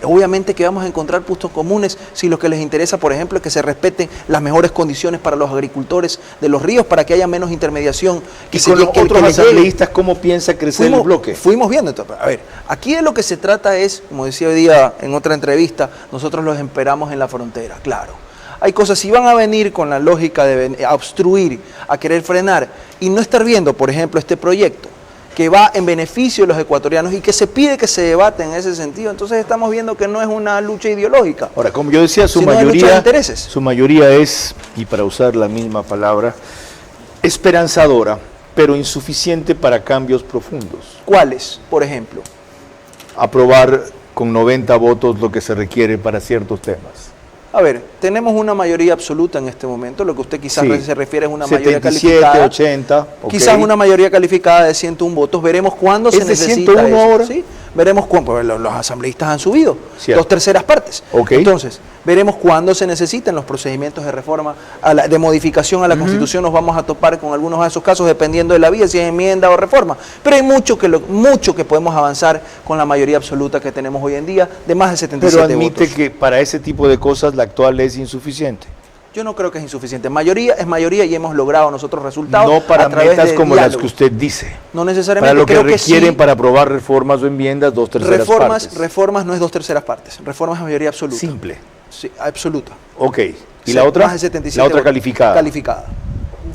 Obviamente que vamos a encontrar puntos comunes si lo que les interesa, por ejemplo, es que se respeten las mejores condiciones para los agricultores de los ríos, para que haya menos intermediación. ¿Y con los otros asambleístas cómo piensa crecer el bloque? Fuimos viendo. A ver, aquí de lo que se trata es, como decía hoy día en otra entrevista, nosotros los esperamos en la frontera, claro. Hay cosas, si van a venir con la lógica de a obstruir, a querer frenar y no estar viendo, por ejemplo, este proyecto que va en beneficio de los ecuatorianos y que se pide que se debate en ese sentido, entonces estamos viendo que no es una lucha ideológica. Ahora, como yo decía, su mayoría es, y para usar la misma palabra, esperanzadora, pero insuficiente para cambios profundos. ¿Cuáles, por ejemplo? Aprobar con 90 votos lo que se requiere para ciertos temas. A ver, tenemos una mayoría absoluta en este momento, lo que usted quizás se refiere es una 77, mayoría calificada. 80, quizás una mayoría calificada de 101 votos, veremos cuándo se necesita 101 eso. ahora? ¿Sí? Veremos cuándo, pues los asambleístas han subido, Cierto. 2/3 partes. Entonces, veremos cuándo se necesitan los procedimientos de reforma, de modificación a la Constitución, nos vamos a topar con algunos de esos casos dependiendo de la vía, si es enmienda o reforma. Pero hay mucho que podemos avanzar con la mayoría absoluta que tenemos hoy en día, de más de 77 Pero admite votos. que para ese tipo de cosas la actual es insuficiente. Yo no creo que es insuficiente. Mayoría es mayoría y hemos logrado nosotros resultados. No para a través metas de como diálogo. las que usted dice. No necesariamente. Para lo que creo requieren sí. para aprobar reformas o enmiendas, 2/3 partes. Reformas no es 2/3 partes. Reformas es mayoría absoluta. Simple. Sí, absoluta. Ok. ¿Y la otra? Más de 77 la otra votos. calificada. Calificada.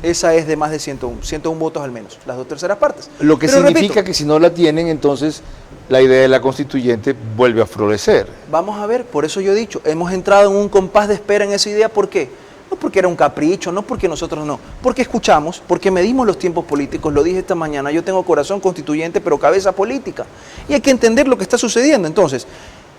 Esa es de más de 101 votos al menos, las 2/3 partes. Lo que Pero significa repito, que si no la tienen, entonces la idea de la constituyente vuelve a florecer. vamos a ver, por eso yo he dicho, hemos entrado en un compás de espera en esa idea. ¿Por qué? No porque era un capricho, no porque nosotros no, porque escuchamos, porque medimos los tiempos políticos, lo dije esta mañana, yo tengo corazón constituyente pero cabeza política y hay que entender lo que está sucediendo. Entonces,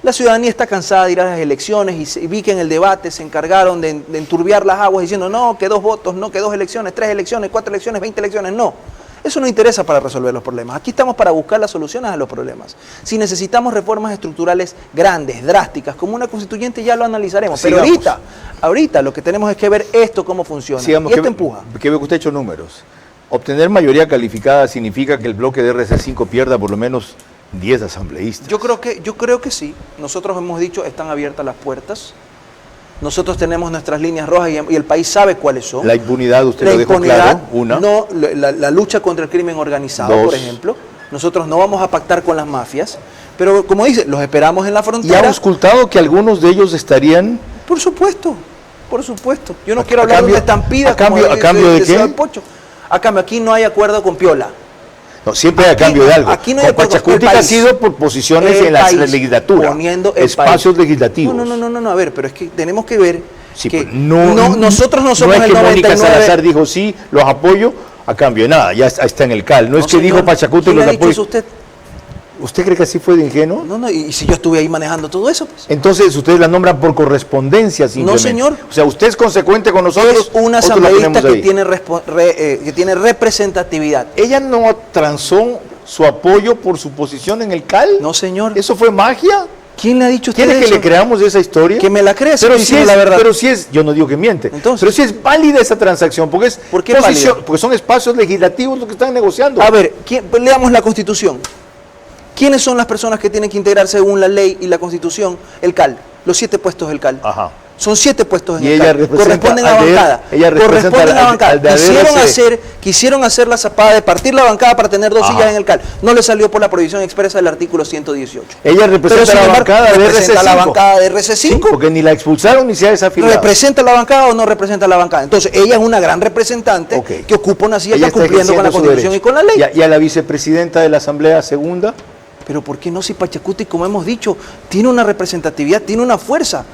la ciudadanía está cansada de ir a las elecciones y vi que en el debate se encargaron de enturbiar las aguas diciendo no, que 2 votos, no, que 2 elecciones, 3 elecciones, 4 elecciones, 20 elecciones, no. Eso no interesa para resolver los problemas. Aquí estamos para buscar las soluciones a los problemas. Si necesitamos reformas estructurales grandes, drásticas, como una constituyente, ya lo analizaremos. Pero ahorita lo que tenemos es que ver esto cómo funciona. Sigamos, y esto empuja. Que veo que usted ha hecho números. Obtener mayoría calificada significa que el bloque de RC5 pierda por lo menos 10 asambleístas. Yo creo que sí. Nosotros hemos dicho, están abiertas las puertas. Nosotros tenemos nuestras líneas rojas y el país sabe cuáles son. La impunidad, usted la lo dejó impunidad, claro, una. No, la lucha contra el crimen organizado, 2. por ejemplo. Nosotros no vamos a pactar con las mafias, pero como dice, los esperamos en la ¿Y frontera. ha auscultado que algunos de ellos estarían? Por supuesto. Yo no ¿A quiero hablar cambio- de una estampida. a cambio- como a cambio de decía qué? el Pocho. A cambio, aquí no hay acuerdo con Piola. No, siempre a cambio de algo. Aquí no hay Con acuerdo. Pachacutic El ha país. sido por posiciones El en la país, legislatura, poniendo el espacios país. legislativos. No, a ver, pero es que tenemos que ver Sí, que nosotros no somos el 99%. Mónica Salazar dijo sí, los apoyo a cambio de nada, ya está en el CAL. No es que señor, dijo Pachacuti y los apoyo. ¿Usted cree que así fue de ingenuo? No, y si yo estuve ahí manejando todo eso, pues. Entonces, ustedes la nombran por correspondencia, simplemente. No, señor. O sea, usted es consecuente con nosotros. Es una asambleísta que tiene representatividad. ¿Ella no transó su apoyo por su posición en el CAL? No, señor. ¿Eso fue magia? ¿Quién le ha dicho usted ¿Quiere que eso? le creamos esa historia? Que me la crea, pero si es, la verdad. Pero si es, yo no digo que miente. Entonces, pero si es válida esa transacción, porque es ¿por qué válida? Porque son espacios legislativos los que están negociando. A ver, leamos la Constitución. ¿Quiénes son las personas que tienen que integrar según la ley y la Constitución el CAL? Los 7 puestos del CAL. Ajá. Son 7 puestos en y el CAL. Corresponden a la bancada. Corresponden a la bancada. Quisieron hacer la zapada de partir la bancada para tener 2 sillas en el CAL. No le salió por la prohibición expresa del artículo 118. Ella representa la bancada de RC5. La bancada de RC5. Sí, porque ni la expulsaron ni se ha desafiliado. ¿Representa la bancada o no representa la bancada? Entonces, ella es una gran representante que ocupa una silla cumpliendo con la Constitución y con la ley. ¿Y a la vicepresidenta de la Asamblea Segunda? Pero ¿por qué no? Si Pachacuti, como hemos dicho, tiene una representatividad, tiene una fuerza.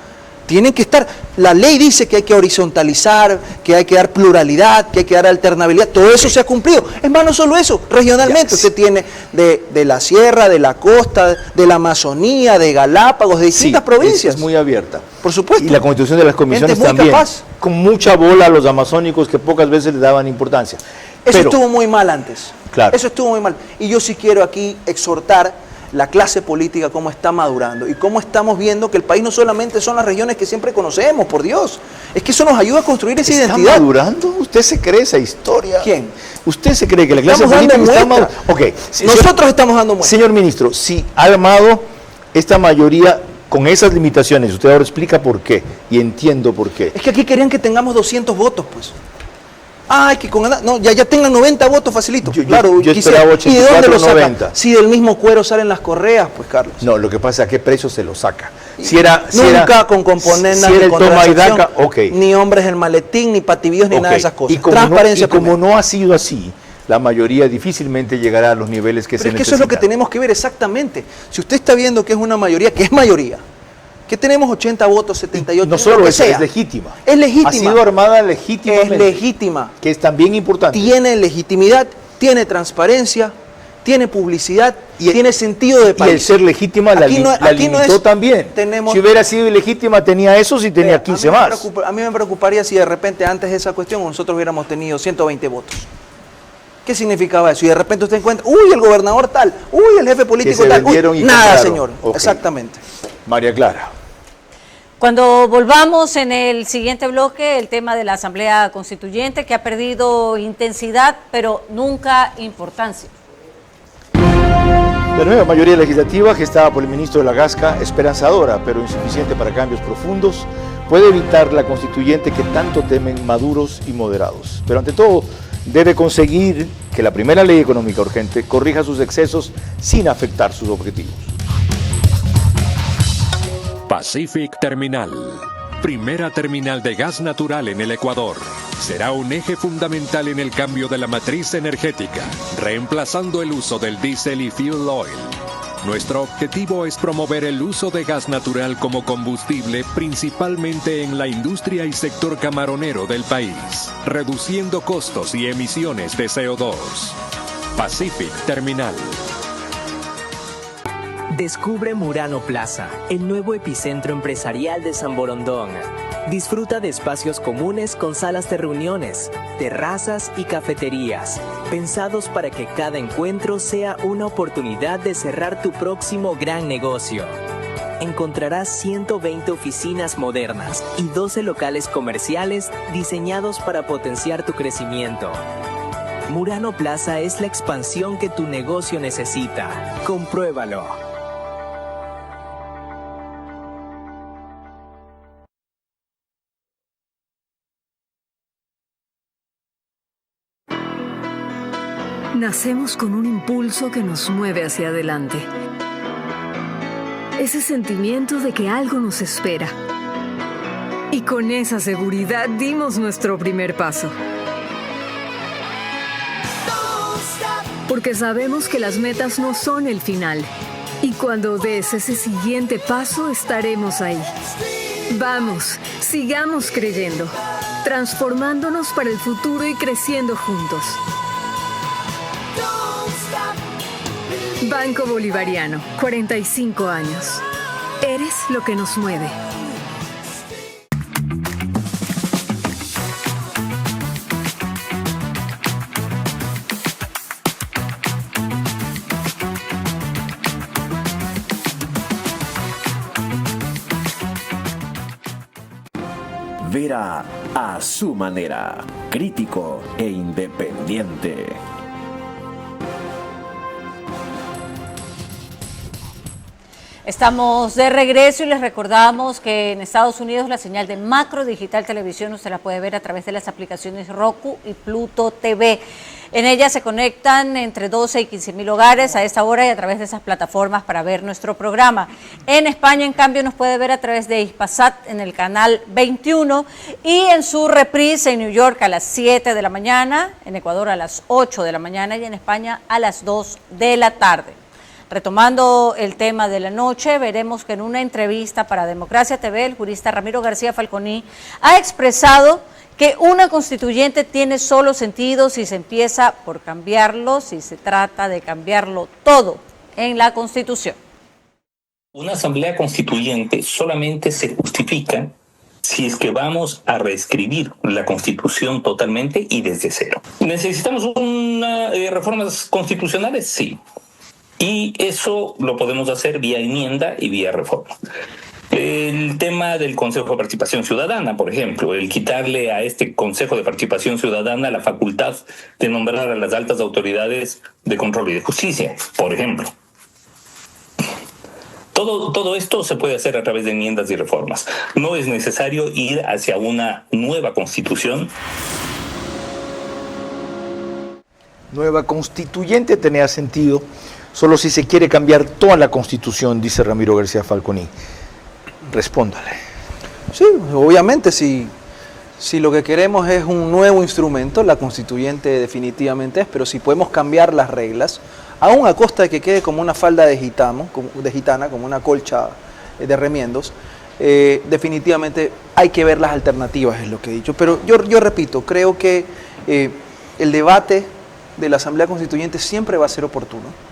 Tienen que estar, la ley dice que hay que horizontalizar, que hay que dar pluralidad, que hay que dar alternabilidad, todo eso se ha cumplido. Es más, no solo eso, regionalmente usted tiene de la sierra, de la costa, de la Amazonía, de Galápagos, de distintas provincias. Es muy abierta. Por supuesto. Y la constitución de las comisiones también, con mucha bola a los amazónicos que pocas veces le daban importancia. Eso estuvo muy mal antes. Claro. Eso estuvo muy mal. Y yo sí quiero aquí exhortar la clase política, cómo está madurando y cómo estamos viendo que el país no solamente son las regiones que siempre conocemos, por Dios. Es que eso nos ayuda a construir esa identidad. ¿Está madurando? ¿Usted se cree esa historia? ¿Quién? ¿Usted se cree que la clase política está madurando? Okay. Nosotros estamos dando muestra. Señor ministro, si ha armado esta mayoría con esas limitaciones, usted ahora explica por qué, y entiendo por qué. Es que aquí querían que tengamos 200 votos, pues. Ay, que con ya tengan 90 votos facilito. Yo esperaba 84, ¿y de dónde lo saca? 90. Si del mismo cuero salen las correas, pues, Carlos. No, lo que pasa es a qué precio se lo saca. Nunca con componendas de contratación, ni hombres del maletín, ni pativíos, ni nada de esas cosas. Transparencia. Como no ha sido así, la mayoría difícilmente llegará a los niveles que se necesitan. Pero es que eso es lo que tenemos que ver exactamente. Si usted está viendo que es una mayoría, que es mayoría, que tenemos 80 votos, 78, no solo es legítima. Es legítima. Ha sido armada legítimamente. Es legítima. Que es también importante. Tiene legitimidad, tiene transparencia, tiene publicidad, tiene sentido de país. Y el ser legítima la limitó también. Si hubiera sido ilegítima tenía esos y tenía 15 más. A mí me preocuparía si de repente antes de esa cuestión nosotros hubiéramos tenido 120 votos. ¿Qué significaba eso? Y de repente usted encuentra, uy, el gobernador tal, uy, el jefe político tal. Nada, señor. Exactamente. María Clara. Cuando volvamos en el siguiente bloque, el tema de la Asamblea Constituyente, que ha perdido intensidad, pero nunca importancia. La nueva mayoría legislativa, gestada por el ministro de la Gasca, esperanzadora, pero insuficiente para cambios profundos, puede evitar la constituyente que tanto temen maduros y moderados. Pero ante todo, debe conseguir que la primera ley económica urgente corrija sus excesos sin afectar sus objetivos. Pacific Terminal, primera terminal de gas natural en el Ecuador. Será un eje fundamental en el cambio de la matriz energética, reemplazando el uso del diésel y fuel oil. Nuestro objetivo es promover el uso de gas natural como combustible, principalmente en la industria y sector camaronero del país, reduciendo costos y emisiones de CO2. Pacific Terminal. Descubre Murano Plaza, el nuevo epicentro empresarial de San Borondón. Disfruta de espacios comunes con salas de reuniones, terrazas y cafeterías, pensados para que cada encuentro sea una oportunidad de cerrar tu próximo gran negocio. Encontrarás 120 oficinas modernas y 12 locales comerciales diseñados para potenciar tu crecimiento. Murano Plaza es la expansión que tu negocio necesita. Compruébalo. Nacemos con un impulso que nos mueve hacia adelante. Ese sentimiento de que algo nos espera. Y con esa seguridad dimos nuestro primer paso. Porque sabemos que las metas no son el final. Y cuando des ese siguiente paso, estaremos ahí. Vamos, sigamos creyendo, transformándonos para el futuro y creciendo juntos. Banco Bolivariano, 45 años. Eres lo que nos mueve. Vera a su manera, crítico e independiente. Estamos de regreso y les recordamos que en Estados Unidos la señal de Macro Digital Televisión usted la puede ver a través de las aplicaciones Roku y Pluto TV. En ella se conectan entre 12 y 15 mil hogares a esta hora y a través de esas plataformas para ver nuestro programa. En España, en cambio, nos puede ver a través de Hispasat en el canal 21 y en su reprise en New York a las 7 de la mañana, en Ecuador a las 8 de la mañana y en España a las 2 de la tarde. Retomando el tema de la noche, veremos que en una entrevista para Democracia TV, el jurista Ramiro García Falconi ha expresado que una constituyente tiene solo sentido si se empieza por cambiarlo, si se trata de cambiarlo todo en la Constitución. Una asamblea constituyente solamente se justifica si es que vamos a reescribir la Constitución totalmente y desde cero. ¿Necesitamos reformas constitucionales? Sí. Y eso lo podemos hacer vía enmienda y vía reforma. El tema del Consejo de Participación Ciudadana, por ejemplo, el quitarle a este Consejo de Participación Ciudadana la facultad de nombrar a las altas autoridades de control y de justicia, por ejemplo. Todo esto se puede hacer a través de enmiendas y reformas. No es necesario ir hacia una nueva constitución. Nueva constituyente tenía sentido solo si se quiere cambiar toda la Constitución, dice Ramiro García Falconi. Respóndale. Sí, obviamente, si lo que queremos es un nuevo instrumento, la constituyente definitivamente es, pero si podemos cambiar las reglas, aún a costa de que quede como una falda de gitana, como una colcha de remiendos, definitivamente hay que ver las alternativas, es lo que he dicho. Pero yo repito, creo que el debate de la Asamblea Constituyente siempre va a ser oportuno.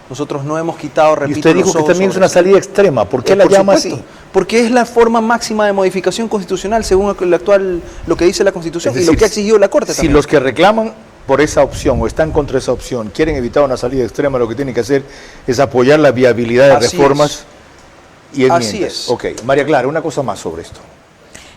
Nosotros no hemos quitado, repito, y usted dijo que también es una salida extrema. ¿Por qué la llama así? Porque es la forma máxima de modificación constitucional según lo que dice la Constitución, es decir, y lo que ha exigido la Corte también. Si los que reclaman por esa opción o están contra esa opción quieren evitar una salida extrema, lo que tienen que hacer es apoyar la viabilidad de reformas y enmiendas. Así es. Ok, María Clara, una cosa más sobre esto.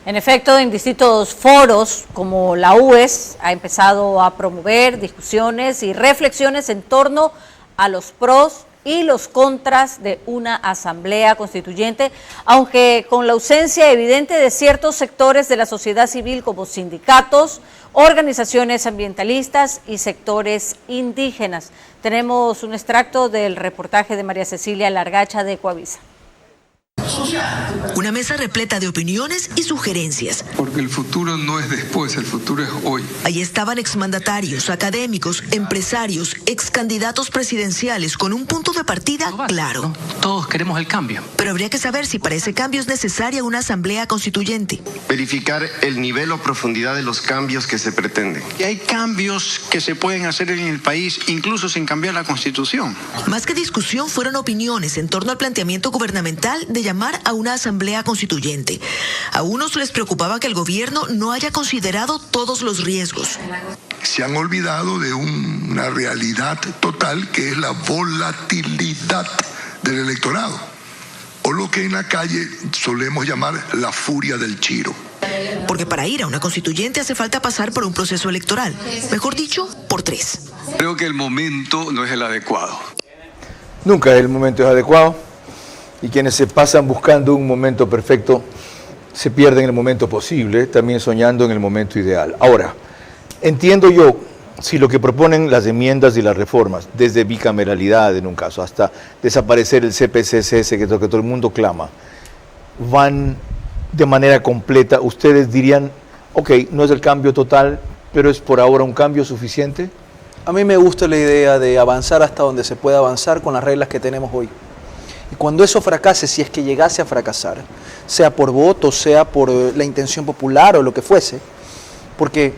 En efecto, en distintos foros, como la UES, ha empezado a promover discusiones y reflexiones en torno a los pros y los contras de una asamblea constituyente, aunque con la ausencia evidente de ciertos sectores de la sociedad civil como sindicatos, organizaciones ambientalistas y sectores indígenas. Tenemos un extracto del reportaje de María Cecilia Largacha de Coavisa. Una mesa repleta de opiniones y sugerencias. Porque el futuro no es después, el futuro es hoy. Allí estaban exmandatarios, académicos, empresarios, excandidatos presidenciales con un punto de partida claro. Todos queremos el cambio. Pero habría que saber si para ese cambio es necesaria una asamblea constituyente. Verificar el nivel o profundidad de los cambios que se pretenden. Y hay cambios que se pueden hacer en el país incluso sin cambiar la Constitución. Más que discusión fueron opiniones en torno al planteamiento gubernamental de llamar a una asamblea constituyente. A unos les preocupaba que el gobierno no haya considerado todos los riesgos. Se han olvidado de una realidad total que es la volatilidad del electorado, o lo que en la calle solemos llamar la furia del chiro. Porque para ir a una constituyente hace falta pasar por un proceso electoral, mejor dicho, por 3. Creo que el momento no es el adecuado. Nunca el momento es adecuado. Y quienes se pasan buscando un momento perfecto se pierden el momento posible, también soñando en el momento ideal. Ahora, entiendo yo, si lo que proponen las enmiendas y las reformas, desde bicameralidad en un caso, hasta desaparecer el CPCSS, que es lo que todo el mundo clama, van de manera completa, ¿ustedes dirían, ok, no es el cambio total, pero es por ahora un cambio suficiente? A mí me gusta la idea de avanzar hasta donde se pueda avanzar con las reglas que tenemos hoy. Y cuando eso fracase, si es que llegase a fracasar, sea por voto, sea por la intención popular o lo que fuese, porque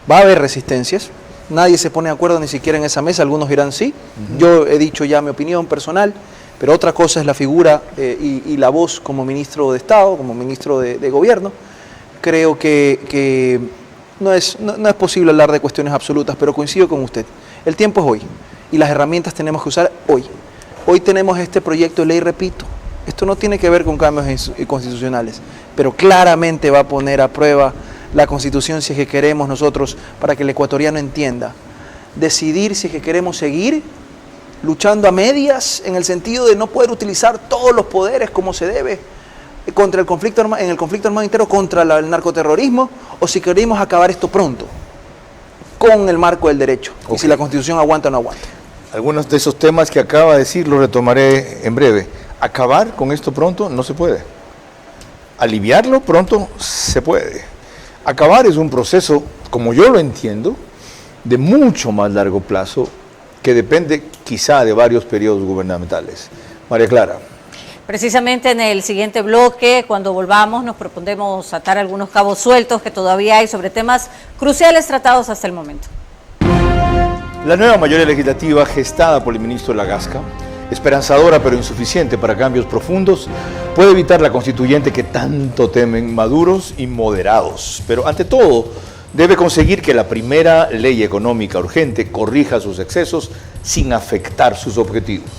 va a haber resistencias, nadie se pone de acuerdo ni siquiera en esa mesa, algunos dirán sí, yo he dicho ya mi opinión personal, pero otra cosa es la figura y la voz como ministro de Estado, como ministro de Gobierno. Creo que no es posible hablar de cuestiones absolutas, pero coincido con usted. El tiempo es hoy y las herramientas tenemos que usar hoy. Hoy tenemos este proyecto de ley, repito, esto no tiene que ver con cambios constitucionales, pero claramente va a poner a prueba la Constitución si es que queremos nosotros, para que el ecuatoriano entienda, decidir si es que queremos seguir luchando a medias en el sentido de no poder utilizar todos los poderes como se debe contra el conflicto en el conflicto armado interno contra el narcoterrorismo, o si queremos acabar esto pronto con el marco del derecho, y si la Constitución aguanta o no aguanta. Algunos de esos temas que acaba de decir los retomaré en breve. Acabar con esto pronto no se puede. Aliviarlo pronto se puede. Acabar es un proceso, como yo lo entiendo, de mucho más largo plazo, que depende quizá de varios periodos gubernamentales. María Clara. Precisamente en el siguiente bloque, cuando volvamos, nos propondremos atar algunos cabos sueltos que todavía hay sobre temas cruciales tratados hasta el momento. La nueva mayoría legislativa gestada por el ministro Lagasca, esperanzadora pero insuficiente para cambios profundos, puede evitar la constituyente que tanto temen maduros y moderados. Pero ante todo, debe conseguir que la primera ley económica urgente corrija sus excesos sin afectar sus objetivos.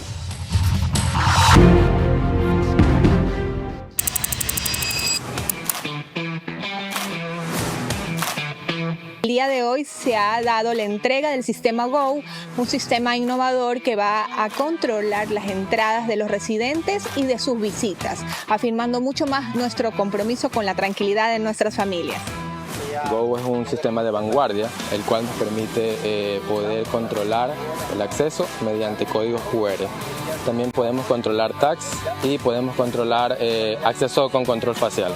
El día de hoy se ha dado la entrega del sistema GO, un sistema innovador que va a controlar las entradas de los residentes y de sus visitas, afirmando mucho más nuestro compromiso con la tranquilidad de nuestras familias. GO es un sistema de vanguardia, el cual nos permite poder controlar el acceso mediante códigos QR. También podemos controlar tags y podemos controlar acceso con control facial.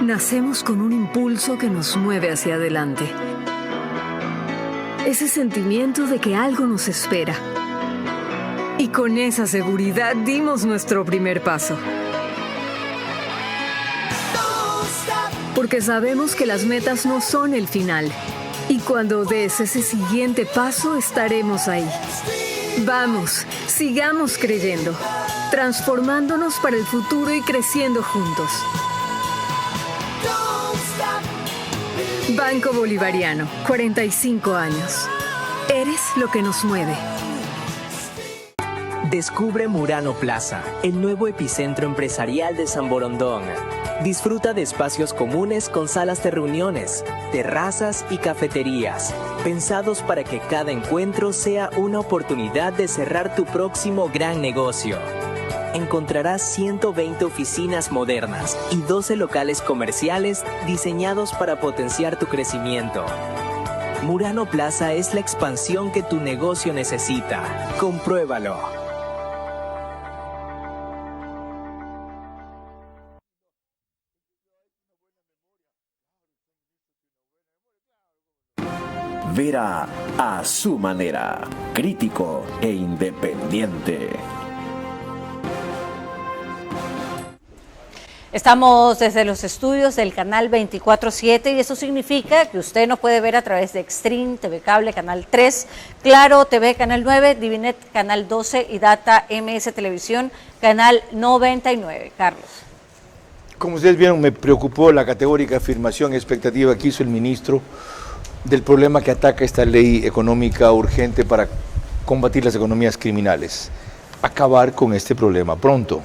Nacemos con un impulso que nos mueve hacia adelante. Ese sentimiento de que algo nos espera. Y con esa seguridad dimos nuestro primer paso. Porque sabemos que las metas no son el final. Y cuando des ese siguiente paso, estaremos ahí. Vamos, sigamos creyendo, transformándonos para el futuro y creciendo juntos. Banco Bolivariano, 45 años. Eres lo que nos mueve. Descubre Murano Plaza, el nuevo epicentro empresarial de San Borondón. Disfruta de espacios comunes con salas de reuniones, terrazas y cafeterías, pensados para que cada encuentro sea una oportunidad de cerrar tu próximo gran negocio. Encontrarás 120 oficinas modernas y 12 locales comerciales diseñados para potenciar tu crecimiento. Murano Plaza es la expansión que tu negocio necesita. Compruébalo. Vera a su manera, crítico e independiente. Estamos desde los estudios del canal 24/7 y eso significa que usted nos puede ver a través de Extreme, TV Cable, Canal 3, Claro TV, Canal 9, Divinet, Canal 12 y Data MS Televisión, Canal 99. Carlos. Como ustedes vieron, me preocupó la categórica afirmación y expectativa que hizo el ministro del problema que ataca esta ley económica urgente para combatir las economías criminales. Acabar con este problema pronto.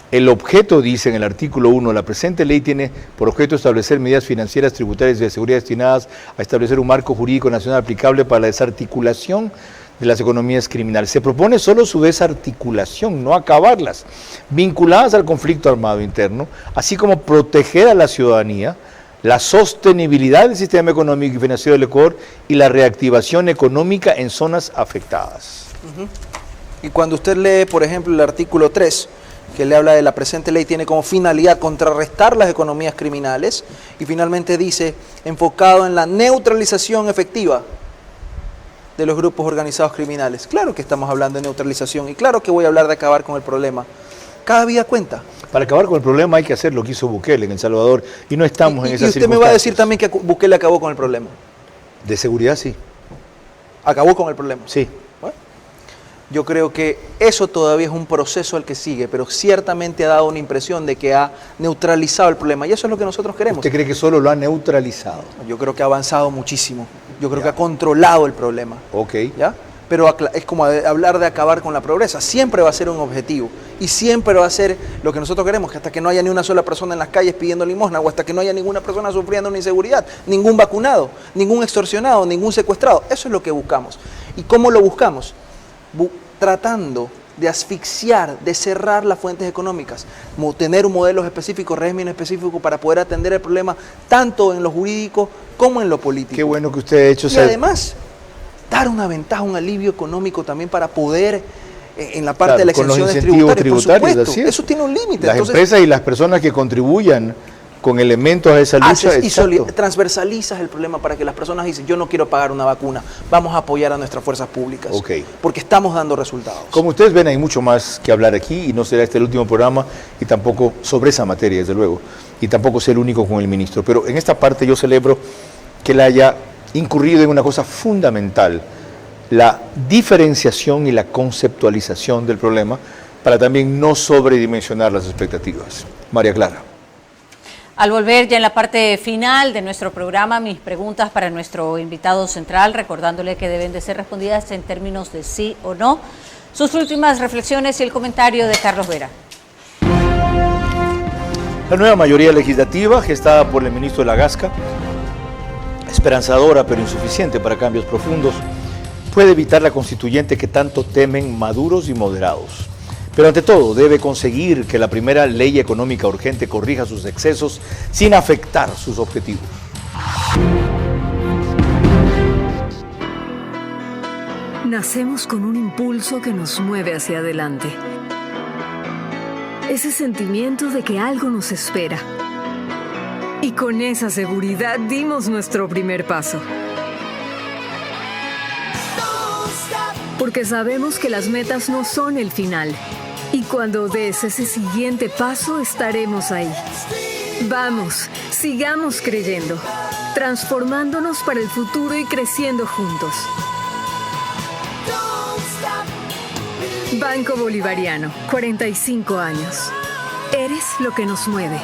El objeto, dice en el artículo 1, la presente ley tiene por objeto establecer medidas financieras, tributarias y de seguridad destinadas a establecer un marco jurídico nacional aplicable para la desarticulación de las economías criminales. Se propone solo su desarticulación, no acabarlas, vinculadas al conflicto armado interno, así como proteger a la ciudadanía, la sostenibilidad del sistema económico y financiero del Ecuador y la reactivación económica en zonas afectadas. Y cuando usted lee, por ejemplo, el artículo 3, que le habla de la presente ley, tiene como finalidad contrarrestar las economías criminales, y finalmente dice, enfocado en la neutralización efectiva de los grupos organizados criminales. Claro que estamos hablando de neutralización, y claro que voy a hablar de acabar con el problema. Cada vida cuenta. Para acabar con el problema hay que hacer lo que hizo Bukele en El Salvador, y no estamos en esas circunstancias. Y usted me va a decir también que Bukele acabó con el problema. De seguridad, sí. ¿Acabó con el problema? Sí. Yo creo que eso todavía es un proceso al que sigue, pero ciertamente ha dado una impresión de que ha neutralizado el problema, y eso es lo que nosotros queremos. ¿Usted cree que solo lo ha neutralizado? Yo creo que ha avanzado muchísimo. Yo creo que ha controlado el problema. Ok. ¿Ya? Pero es como hablar de acabar con la pobreza. Siempre va a ser un objetivo, y siempre va a ser lo que nosotros queremos, que hasta que no haya ni una sola persona en las calles pidiendo limosna, o hasta que no haya ninguna persona sufriendo una inseguridad, ningún vacunado, ningún extorsionado, ningún secuestrado. Eso es lo que buscamos. ¿Y cómo lo buscamos? Tratando de asfixiar, de cerrar las fuentes económicas, tener un modelo específico, régimen específico para poder atender el problema tanto en lo jurídico como en lo político. Qué bueno que usted ha hecho. Y además, dar una ventaja, un alivio económico también para poder, en la parte de la exención de tributarios, por supuesto, eso tiene un límite. Las empresas y las personas que contribuyan con elementos a esa lucha. Y transversalizas el problema para que las personas dicen, yo no quiero pagar una vacuna, vamos a apoyar a nuestras fuerzas públicas, porque estamos dando resultados. Como ustedes ven, hay mucho más que hablar aquí, y no será este el último programa, y tampoco sobre esa materia, desde luego, y tampoco ser el único con el ministro. Pero en esta parte yo celebro que él haya incurrido en una cosa fundamental, la diferenciación y la conceptualización del problema, para también no sobredimensionar las expectativas. María Clara. Al volver ya en la parte final de nuestro programa, mis preguntas para nuestro invitado central, recordándole que deben de ser respondidas en términos de sí o no. Sus últimas reflexiones y el comentario de Carlos Vera. La nueva mayoría legislativa, gestada por el ministro de la Gasca, esperanzadora pero insuficiente para cambios profundos, puede evitar la constituyente que tanto temen maduros y moderados. Pero ante todo, debe conseguir que la primera ley económica urgente corrija sus excesos sin afectar sus objetivos. Nacemos con un impulso que nos mueve hacia adelante. Ese sentimiento de que algo nos espera. Y con esa seguridad dimos nuestro primer paso. Porque sabemos que las metas no son el final. Y cuando des ese siguiente paso, estaremos ahí. Vamos, sigamos creyendo, transformándonos para el futuro y creciendo juntos. Banco Bolivariano, 45 años. Eres lo que nos mueve.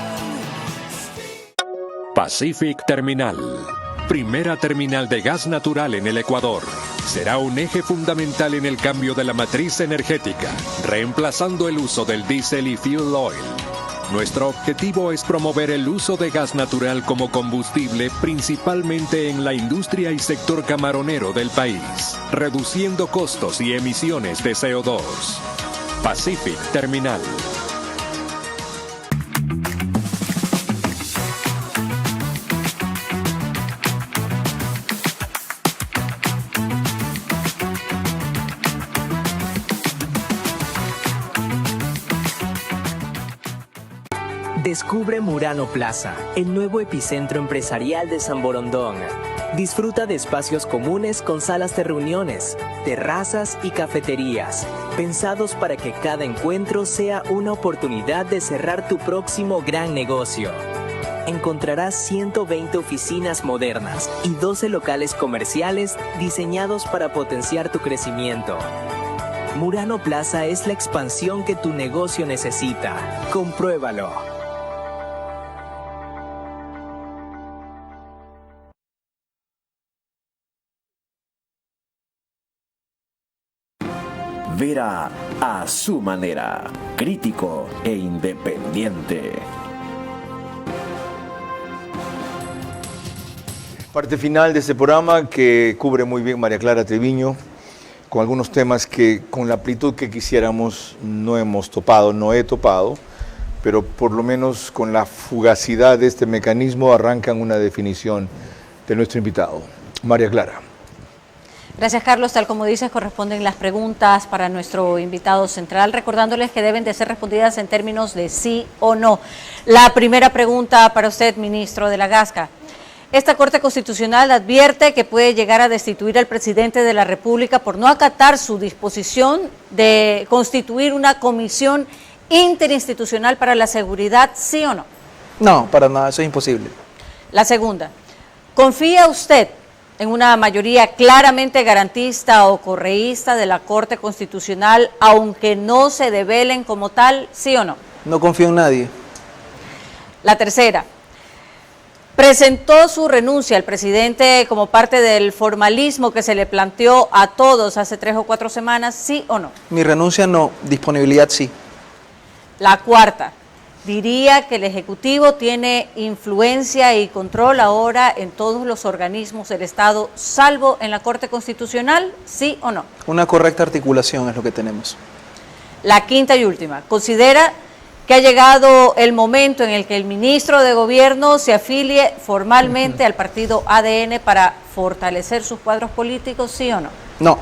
Pacific Terminal, primera terminal de gas natural en el Ecuador. Será un eje fundamental en el cambio de la matriz energética, reemplazando el uso del diésel y fuel oil. Nuestro objetivo es promover el uso de gas natural como combustible, principalmente en la industria y sector camaronero del país, reduciendo costos y emisiones de CO2. Pacific Terminal. Descubre Murano Plaza, el nuevo epicentro empresarial de San Borondón. Disfruta de espacios comunes con salas de reuniones, terrazas y cafeterías, pensados para que cada encuentro sea una oportunidad de cerrar tu próximo gran negocio. Encontrarás 120 oficinas modernas y 12 locales comerciales diseñados para potenciar tu crecimiento. Murano Plaza es la expansión que tu negocio necesita. Compruébalo. Vera a su manera, crítico e independiente. Parte final de este programa que cubre muy bien María Clara Treviño, con algunos temas que con la amplitud que quisiéramos no he topado, pero por lo menos con la fugacidad de este mecanismo arrancan una definición de nuestro invitado. María Clara. Gracias, Carlos. Tal como dices, corresponden las preguntas para nuestro invitado central, recordándoles que deben de ser respondidas en términos de sí o no. La primera pregunta para usted, ministro de la Gasca. Esta Corte Constitucional advierte que puede llegar a destituir al presidente de la República por no acatar su disposición de constituir una comisión interinstitucional para la seguridad, ¿sí o no? No, para nada, eso es imposible. La segunda, ¿confía usted en una mayoría claramente garantista o correísta de la Corte Constitucional, aunque no se develen como tal, sí o no? No confío en nadie. La tercera, ¿presentó su renuncia al presidente como parte del formalismo que se le planteó a todos hace 3 o 4 semanas, sí o no? Mi renuncia no, disponibilidad sí. La cuarta, diría que el Ejecutivo tiene influencia y control ahora en todos los organismos del Estado, salvo en la Corte Constitucional, ¿sí o no? Una correcta articulación es lo que tenemos. La quinta y última, ¿considera que ha llegado el momento en el que el ministro de Gobierno se afilie formalmente al partido ADN para fortalecer sus cuadros políticos, sí o no? No.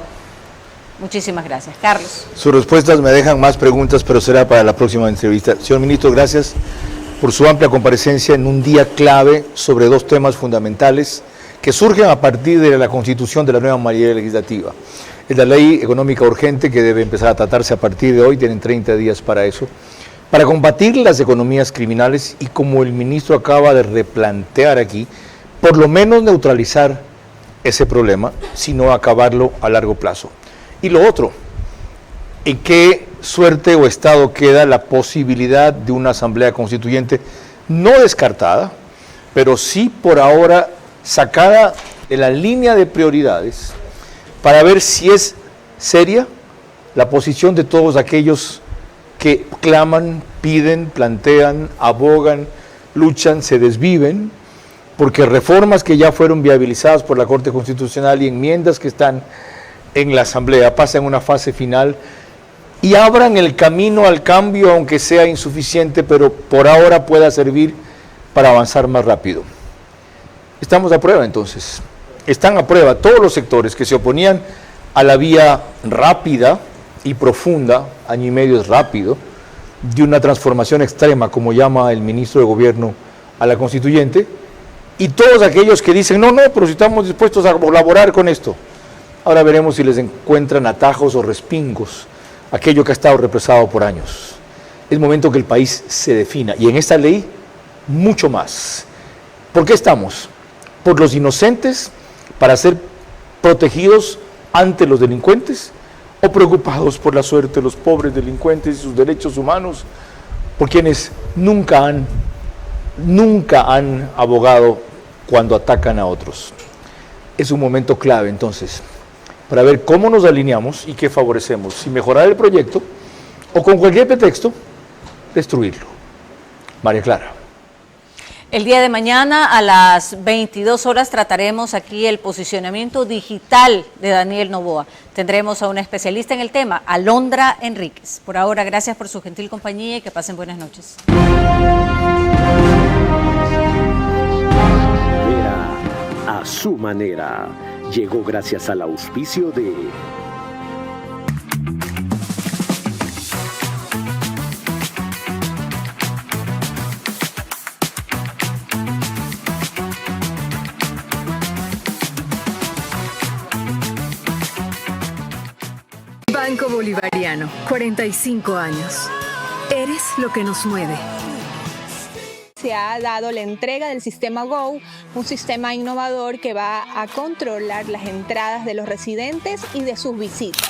Muchísimas gracias. Carlos. Sus respuestas me dejan más preguntas, pero será para la próxima entrevista. Señor ministro, gracias por su amplia comparecencia en un día clave sobre 2 temas fundamentales que surgen a partir de la constitución de la nueva mayoría legislativa. Es la ley económica urgente que debe empezar a tratarse a partir de hoy, tienen 30 días para eso, para combatir las economías criminales y, como el ministro acaba de replantear aquí, por lo menos neutralizar ese problema, sino acabarlo a largo plazo. Y lo otro, ¿en qué suerte o estado queda la posibilidad de una asamblea constituyente no descartada, pero sí por ahora sacada de la línea de prioridades para ver si es seria la posición de todos aquellos que claman, piden, plantean, abogan, luchan, se desviven, porque reformas que ya fueron viabilizadas por la Corte Constitucional y enmiendas que están en la Asamblea pasan una fase final y abran el camino al cambio, aunque sea insuficiente, pero por ahora pueda servir para avanzar más rápido. Estamos a prueba entonces, están a prueba todos los sectores que se oponían a la vía rápida y profunda, año y medio es rápido, de una transformación extrema, como llama el ministro de Gobierno a la constituyente, y todos aquellos que dicen, no, pero si estamos dispuestos a colaborar con esto. Ahora veremos si les encuentran atajos o respingos, aquello que ha estado represado por años. Es momento que el país se defina, y en esta ley, mucho más. ¿Por qué estamos? ¿Por los inocentes, para ser protegidos ante los delincuentes? ¿O preocupados por la suerte de los pobres delincuentes y sus derechos humanos, por quienes nunca han abogado cuando atacan a otros? Es un momento clave entonces, para ver cómo nos alineamos y qué favorecemos, si mejorar el proyecto o con cualquier pretexto, destruirlo. María Clara. El día de mañana a las 22 horas trataremos aquí el posicionamiento digital de Daniel Noboa. Tendremos a una especialista en el tema, Alondra Enríquez. Por ahora, gracias por su gentil compañía y que pasen buenas noches. Era a su manera. Llegó gracias al auspicio de Banco Bolivariano, 45 años. Eres lo que nos mueve. Se ha dado la entrega del sistema Go, un sistema innovador que va a controlar las entradas de los residentes y de sus visitas.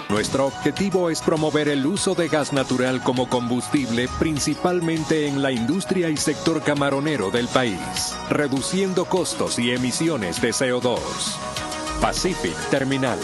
Nuestro objetivo es promover el uso de gas natural como combustible, principalmente en la industria y sector camaronero del país, reduciendo costos y emisiones de CO2. Pacific Terminal.